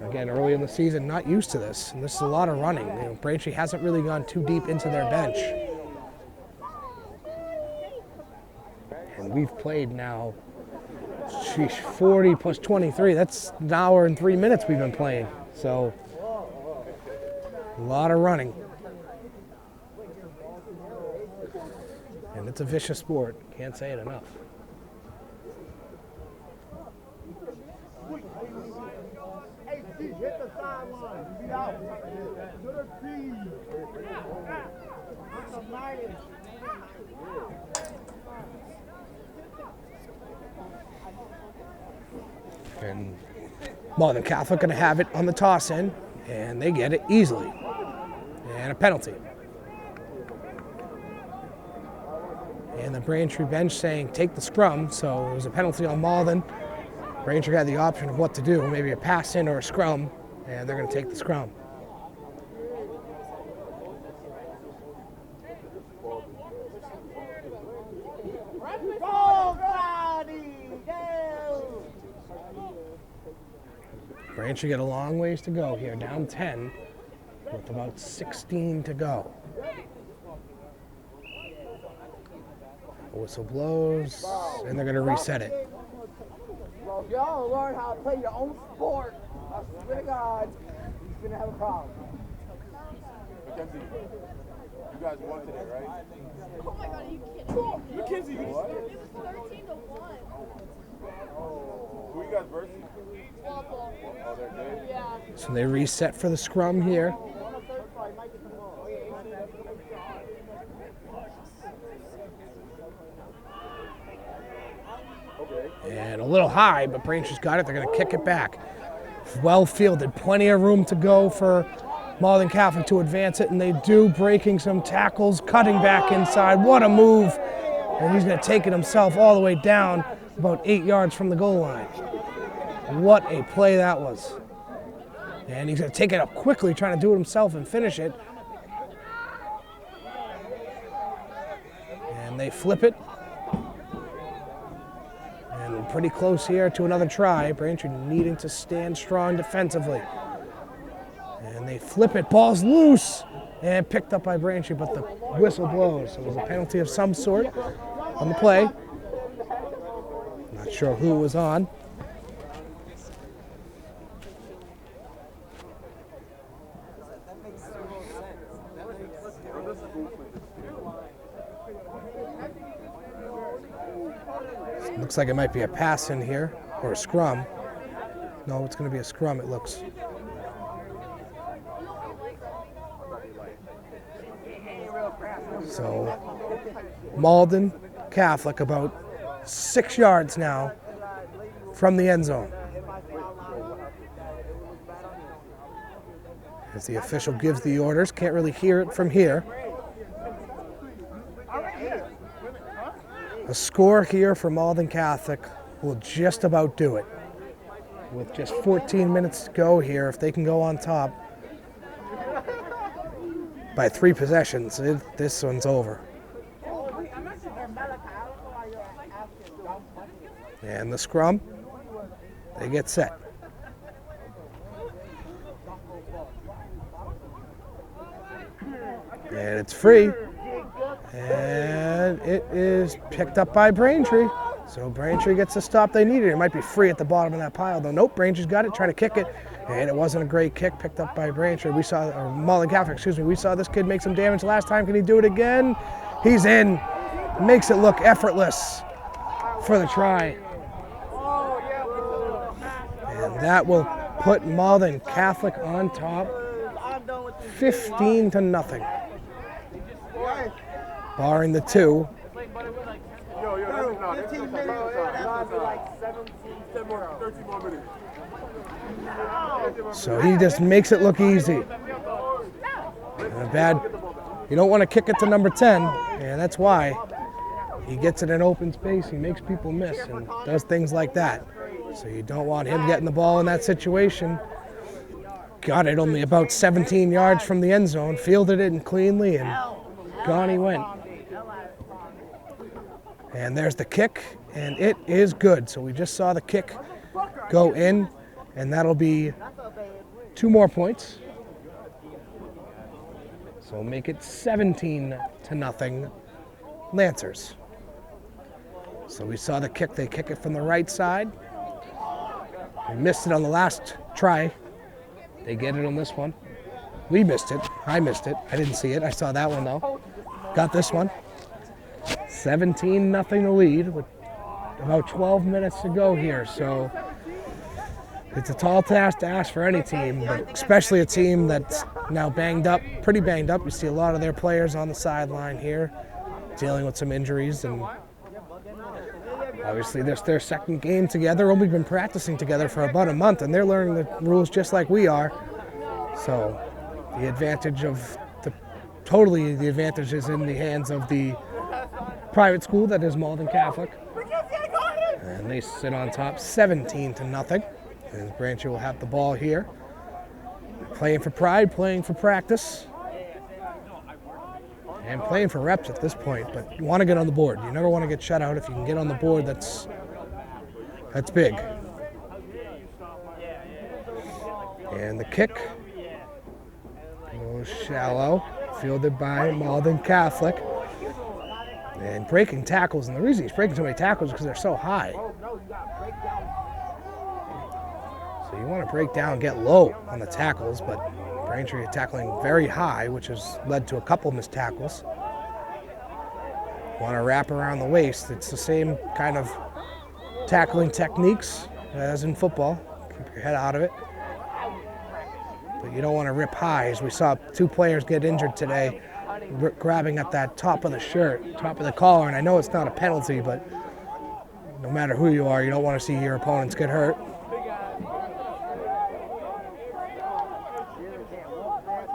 Again, early in the season, not used to this. And this is a lot of running. Braintree hasn't really gone too deep into their bench. And we've played now, 40 plus 23. That's an hour and 3 minutes we've been playing. So, a lot of running. And it's a vicious sport. Can't say it enough. And Malden Catholic going to have it on the toss in, and they get it easily. And a penalty. And the Braintree bench saying take the scrum, so it was a penalty on Malden. Braintree had the option of what to do, maybe a pass in or a scrum, and they're going to take the scrum. Braintree got a long ways to go here, down 10 with about 16 to go. The whistle blows, and they're going to reset it. Well, if y'all learn how to play your own sport, I swear to God, you're gonna have a problem. Mackenzie, you guys won today, right? Oh my God, are you kidding me? Mackenzie, you what? It was 13-1. Who you guys versus? Awful. Oh, they're good? Yeah. So they reset for the scrum here. And a little high, but Braintree's got it. They're going to kick it back. Well fielded, plenty of room to go for Malden Catholic to advance it, and they do, breaking some tackles, cutting back inside. What a move. And he's going to take it himself all the way down about 8 yards from the goal line. What a play that was. And he's going to take it up quickly, trying to do it himself and finish it. And they flip it. And pretty close here to another try. Braintree needing to stand strong defensively. And they flip it. Ball's loose. And picked up by Braintree, but the whistle blows. So it was a penalty of some sort on the play. Not sure who it was on. Looks like it might be a pass in here, or a scrum. No, it's going to be a scrum, it looks. So, Malden Catholic about 6 yards now from the end zone. As the official gives the orders, can't really hear it from here. A score here for Malden Catholic will just about do it. With just 14 minutes to go here, if they can go on top by 3 possessions, this one's over. And the scrum, they get set. And it's free. And it is picked up by Braintree. So Braintree gets the stop they needed. It might be free at the bottom of that pile, though. Nope, Braintree's got it, trying to kick it. And it wasn't a great kick, picked up by Braintree. We saw, or Malden Catholic, excuse me. We saw this kid make some damage last time. Can he do it again? He's in. Makes it look effortless for the try. And that will put Malden Catholic on top, 15-0. Barring the 2. So he just makes it look easy. You don't want to kick it to number 10, and that's why. He gets it in open space, he makes people miss, and does things like that. So you don't want him getting the ball in that situation. Got it only about 17 yards from the end zone, fielded it cleanly, and gone he went. And there's the kick, and it is good. So we just saw the kick go in, and that'll be 2 more points. So make it 17-0 Lancers. So we saw the kick. They kick it from the right side. We missed it on the last try. They get it on this one. We missed it. I missed it. I didn't see it. I saw that one, though. Got this one. 17-0 the lead with about 12 minutes to go here. So it's a tall task to ask for any team, but especially a team that's now banged up, pretty banged up. You see a lot of their players on the sideline here dealing with some injuries, and obviously this is their second game together. We've been practicing together for about a month, and they're learning the rules just like we are. So the advantage of the advantage is in the hands of the private school that is Malden Catholic. And they sit on top 17-0. And Braintree will have the ball here. Playing for pride, playing for practice, and playing for reps at this point, but you want to get on the board. You never want to get shut out. If you can get on the board, that's big. And the kick goes shallow, fielded by Malden Catholic. And breaking tackles, and the reason he's breaking so many tackles is because they're so high. So you want to break down, get low on the tackles, but Braintree are tackling very high, which has led to a couple missed tackles. Want to wrap around the waist. It's the same kind of tackling techniques as in football. Keep your head out of it. But you don't want to rip high, as we saw 2 players get injured today, grabbing at that top of the shirt, top of the collar. And I know it's not a penalty, but no matter who you are, you don't want to see your opponents get hurt.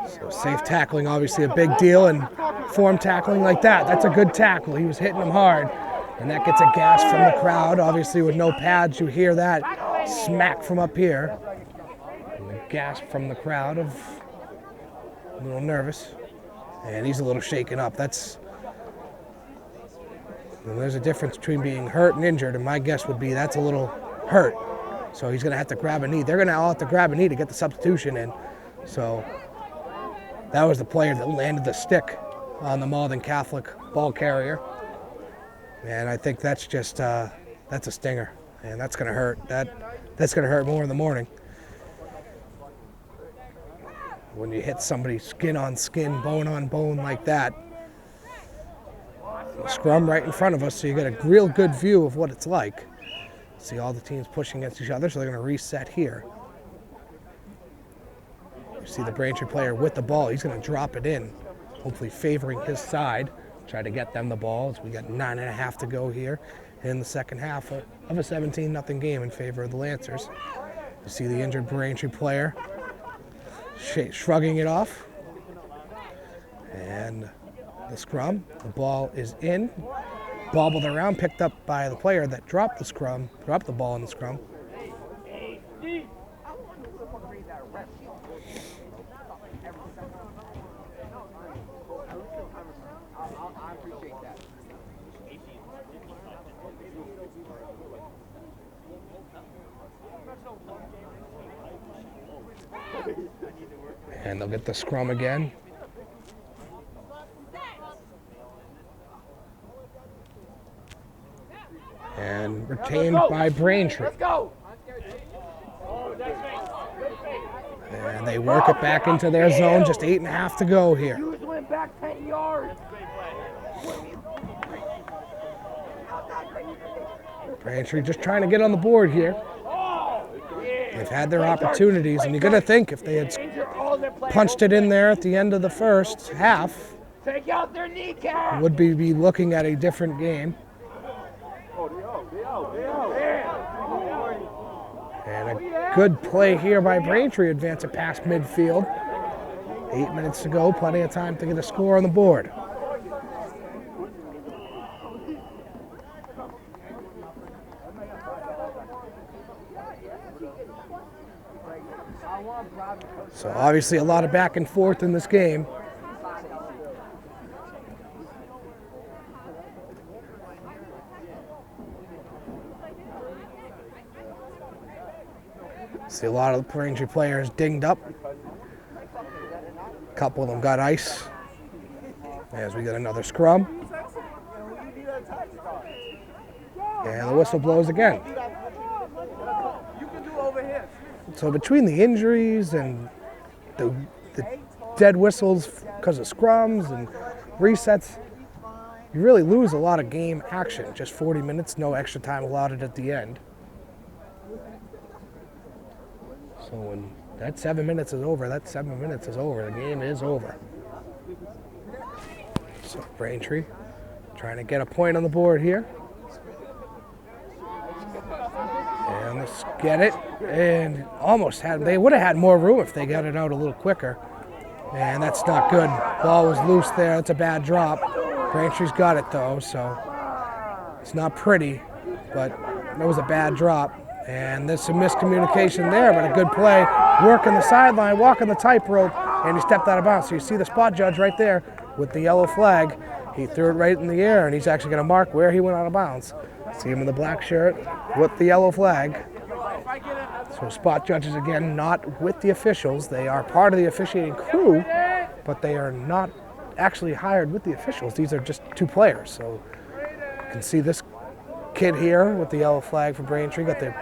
So safe tackling, obviously a big deal, and form tackling like that, that's a good tackle. He was hitting them hard, and that gets a gasp from the crowd. Obviously with no pads, you hear that smack from up here. And the gasp from the crowd of a little nervous. And he's a little shaken up. There's a difference between being hurt and injured, and my guess would be that's a little hurt. So he's going to have to grab a knee. They're going to all have to grab a knee to get the substitution in. So that was the player that landed the stick on the Malden Catholic ball carrier. And I think that's just, that's a stinger. And that's going to hurt. That's going to hurt more in the morning. When you hit somebody skin on skin, bone on bone like that. Scrum right in front of us, so you get a real good view of what it's like. See all the teams pushing against each other, so they're going to reset here. You see the Braintree player with the ball. He's going to drop it in, hopefully favoring his side. Try to get them the ball, as we got 9.5 to go here in the second half of a 17-0 game in favor of the Lancers. You see the injured Braintree player shrugging it off. And the scrum, the ball is in, bobbled around, picked up by the player that dropped the ball in the scrum. And they'll get the scrum again. And retained by Braintree. And they work it back into their zone, just 8.5 to go here. Braintree just trying to get on the board here. They've had their opportunities, and you're going to think if they had punched it in there at the end of the first half, would be looking at a different game. And a good play here by Braintree, advance it past midfield. 8 minutes to go, plenty of time to get a score on the board. So obviously a lot of back and forth in this game. See a lot of the Braintree players dinged up. A couple of them got ice. As we get another scrum. And the whistle blows again. So between the injuries and the dead whistles because of scrums and resets, you really lose a lot of game action. Just 40 minutes, no extra time allotted at the end. So when that 7 minutes is over, that 7 minutes is over. The game is over. So Braintree trying to get a point on the board here. And let's get it. And almost they would have had more room if they got it out a little quicker. And that's not good. Ball was loose there. That's a bad drop. Braintree's got it though, so it's not pretty, but that was a bad drop. And there's some miscommunication there, but a good play. Working the sideline, walking the tightrope, and he stepped out of bounds. So you see the spot judge right there with the yellow flag. He threw it right in the air, and he's actually going to mark where he went out of bounds. See him in the black shirt with the yellow flag. So spot judges again, not with the officials. They are part of the officiating crew, but they are not actually hired with the officials. These are just two players. So you can see this kid here with the yellow flag for Braintree, got the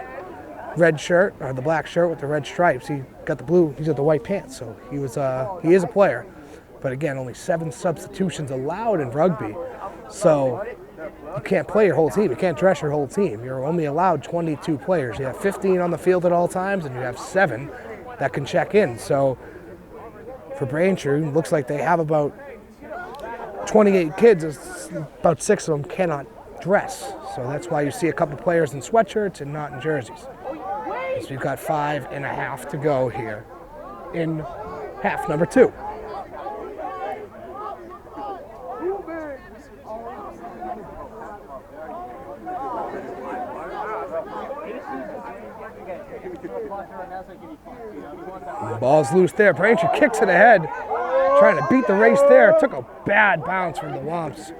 red shirt, or the black shirt with the red stripes. He got the blue, he's got the white pants, so he is a player. But again, only 7 substitutions allowed in rugby. So you can't play your whole team. You can't dress your whole team. You're only allowed 22 players. You have 15 on the field at all times, and you have 7 that can check in. So for Braintree, it looks like they have about 28 kids. About 6 of them cannot dress. So that's why you see a couple players in sweatshirts and not in jerseys. So you've got 5.5 to go here in half number 2. The ball's loose there. Braintree kicks it ahead, trying to beat the race there. Took a bad bounce from the Wamps,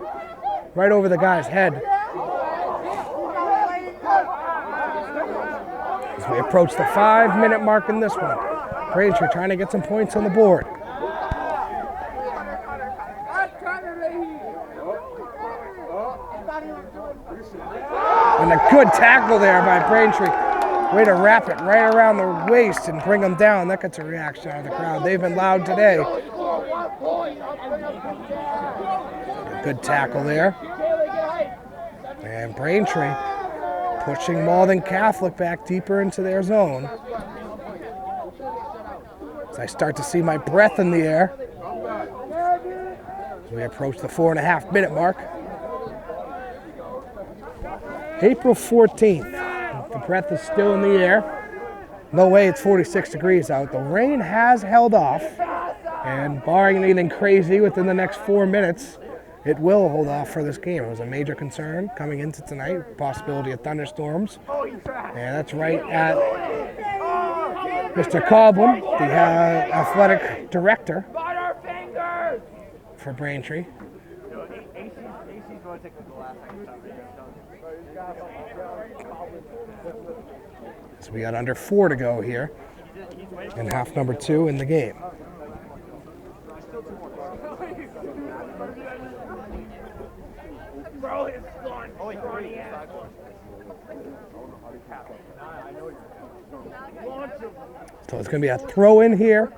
right over the guy's head. As we approach the 5-minute mark in this one, Braintree trying to get some points on the board. And a good tackle there by Braintree. Way to wrap it right around the waist and bring them down. That gets a reaction out of the crowd. They've been loud today. A good tackle there. And Braintree pushing Malden Catholic back deeper into their zone. As I start to see my breath in the air. As we approach the 4.5-minute mark. April 14th. The breath is still in the air. No way it's 46 degrees out. The rain has held off. And barring anything crazy within the next 4 minutes, it will hold off for this game. It was a major concern coming into tonight, possibility of thunderstorms. And that's right at Mr. Coblin, the athletic director for Braintree. So we got under 4 to go here in half number 2 in the game. So it's going to be a throw in here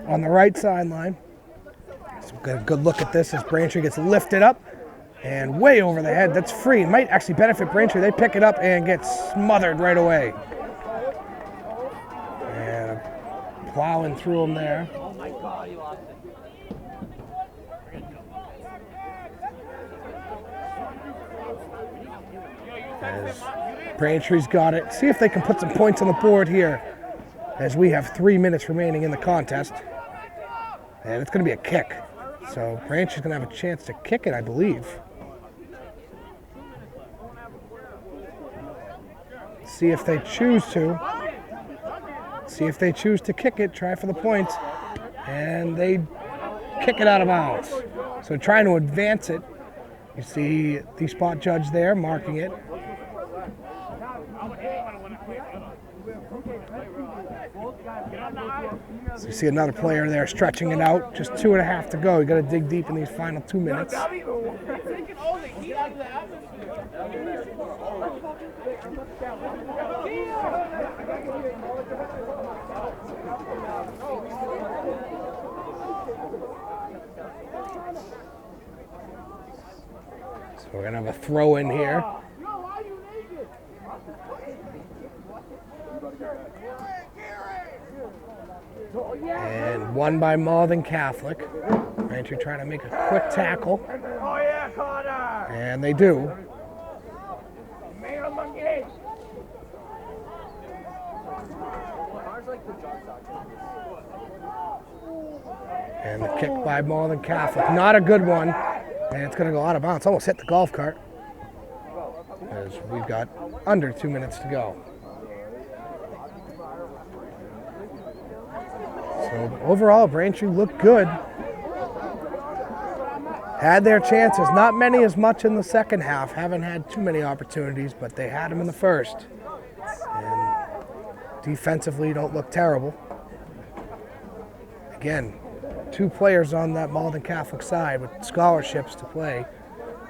on the right sideline. So we'll get a good look at this as Braintree gets lifted up and way over the head. That's free. Might actually benefit Braintree. They pick it up and get smothered right away. And plowing through them there. As Braintree's got it. See if they can put some points on the board here as we have 3 minutes remaining in the contest. And it's going to be a kick. So Braintree's going to have a chance to kick it, I believe. See if they choose to. See if they choose to kick it, try for the points. And they kick it out of bounds. So trying to advance it. You see the spot judge there marking it. So you see another player there stretching it out. Just 2.5 to go. You got to dig deep in these final 2 minutes. So we're going to have a throw in here. And won by Malden Catholic. Braintree trying to make a quick tackle. And they do. And the kick by Malden Catholic. Not a good one. And it's going to go out of bounds. Almost hit the golf cart. As we've got under 2 minutes to go. So overall, Braintree looked good. Had their chances. Not many as much in the second half. Haven't had too many opportunities, but they had them in the first. And defensively don't look terrible. Again, 2 players on that Malden Catholic side with scholarships to play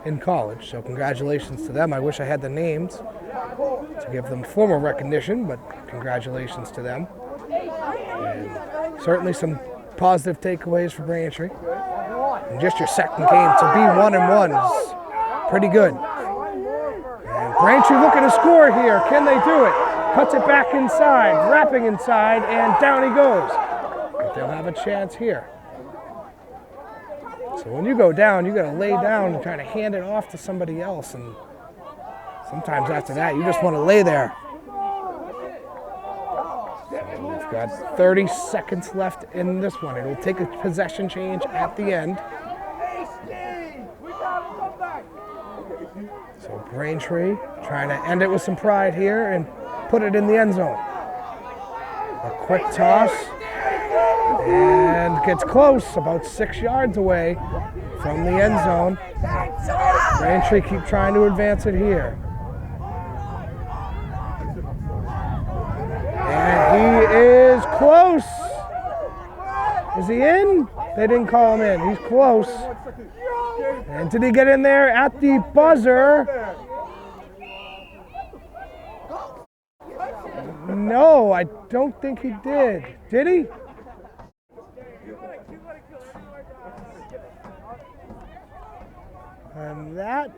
in college, so congratulations to them. I wish I had the names to give them formal recognition, but congratulations to them. And certainly some positive takeaways for Braintree. And just your second game to be 1-1 is pretty good. And Braintree looking to score here. Can they do it? Cuts it back inside, wrapping inside, and down he goes. But they'll have a chance here. So when you go down, you got to lay down and try to hand it off to somebody else. And sometimes after that, you just want to lay there. So we've got 30 seconds left in this one. It will take a possession change at the end. So Braintree trying to end it with some pride here and put it in the end zone. A quick toss. And gets close, about 6 yards away from the end zone. Braintree keep trying to advance it here. And he is close. Is he in? They didn't call him in. He's close. And did he get in there at the buzzer? No, I don't think he did. Did he? And that,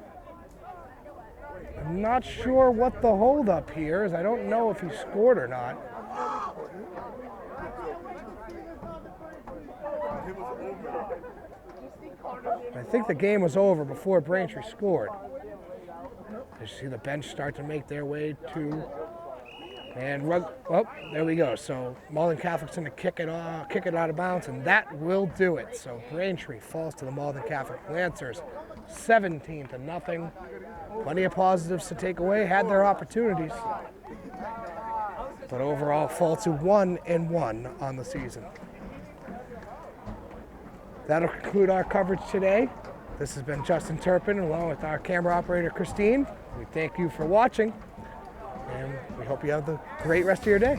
I'm not sure what the holdup here is. I don't know if he scored or not. I think the game was over before Braintree scored. You see the bench start to make their way to, and there we go. So Malden Catholic's going to kick it out of bounds, and that will do it. So Braintree falls to the Malden Catholic Lancers, 17-0. Plenty of positives to take away. Had their opportunities, but overall fall to 1-1 on the season. That'll conclude our coverage today. This has been Justin Turpin along with our camera operator Christine. We thank you for watching, and we hope you have the great rest of your day.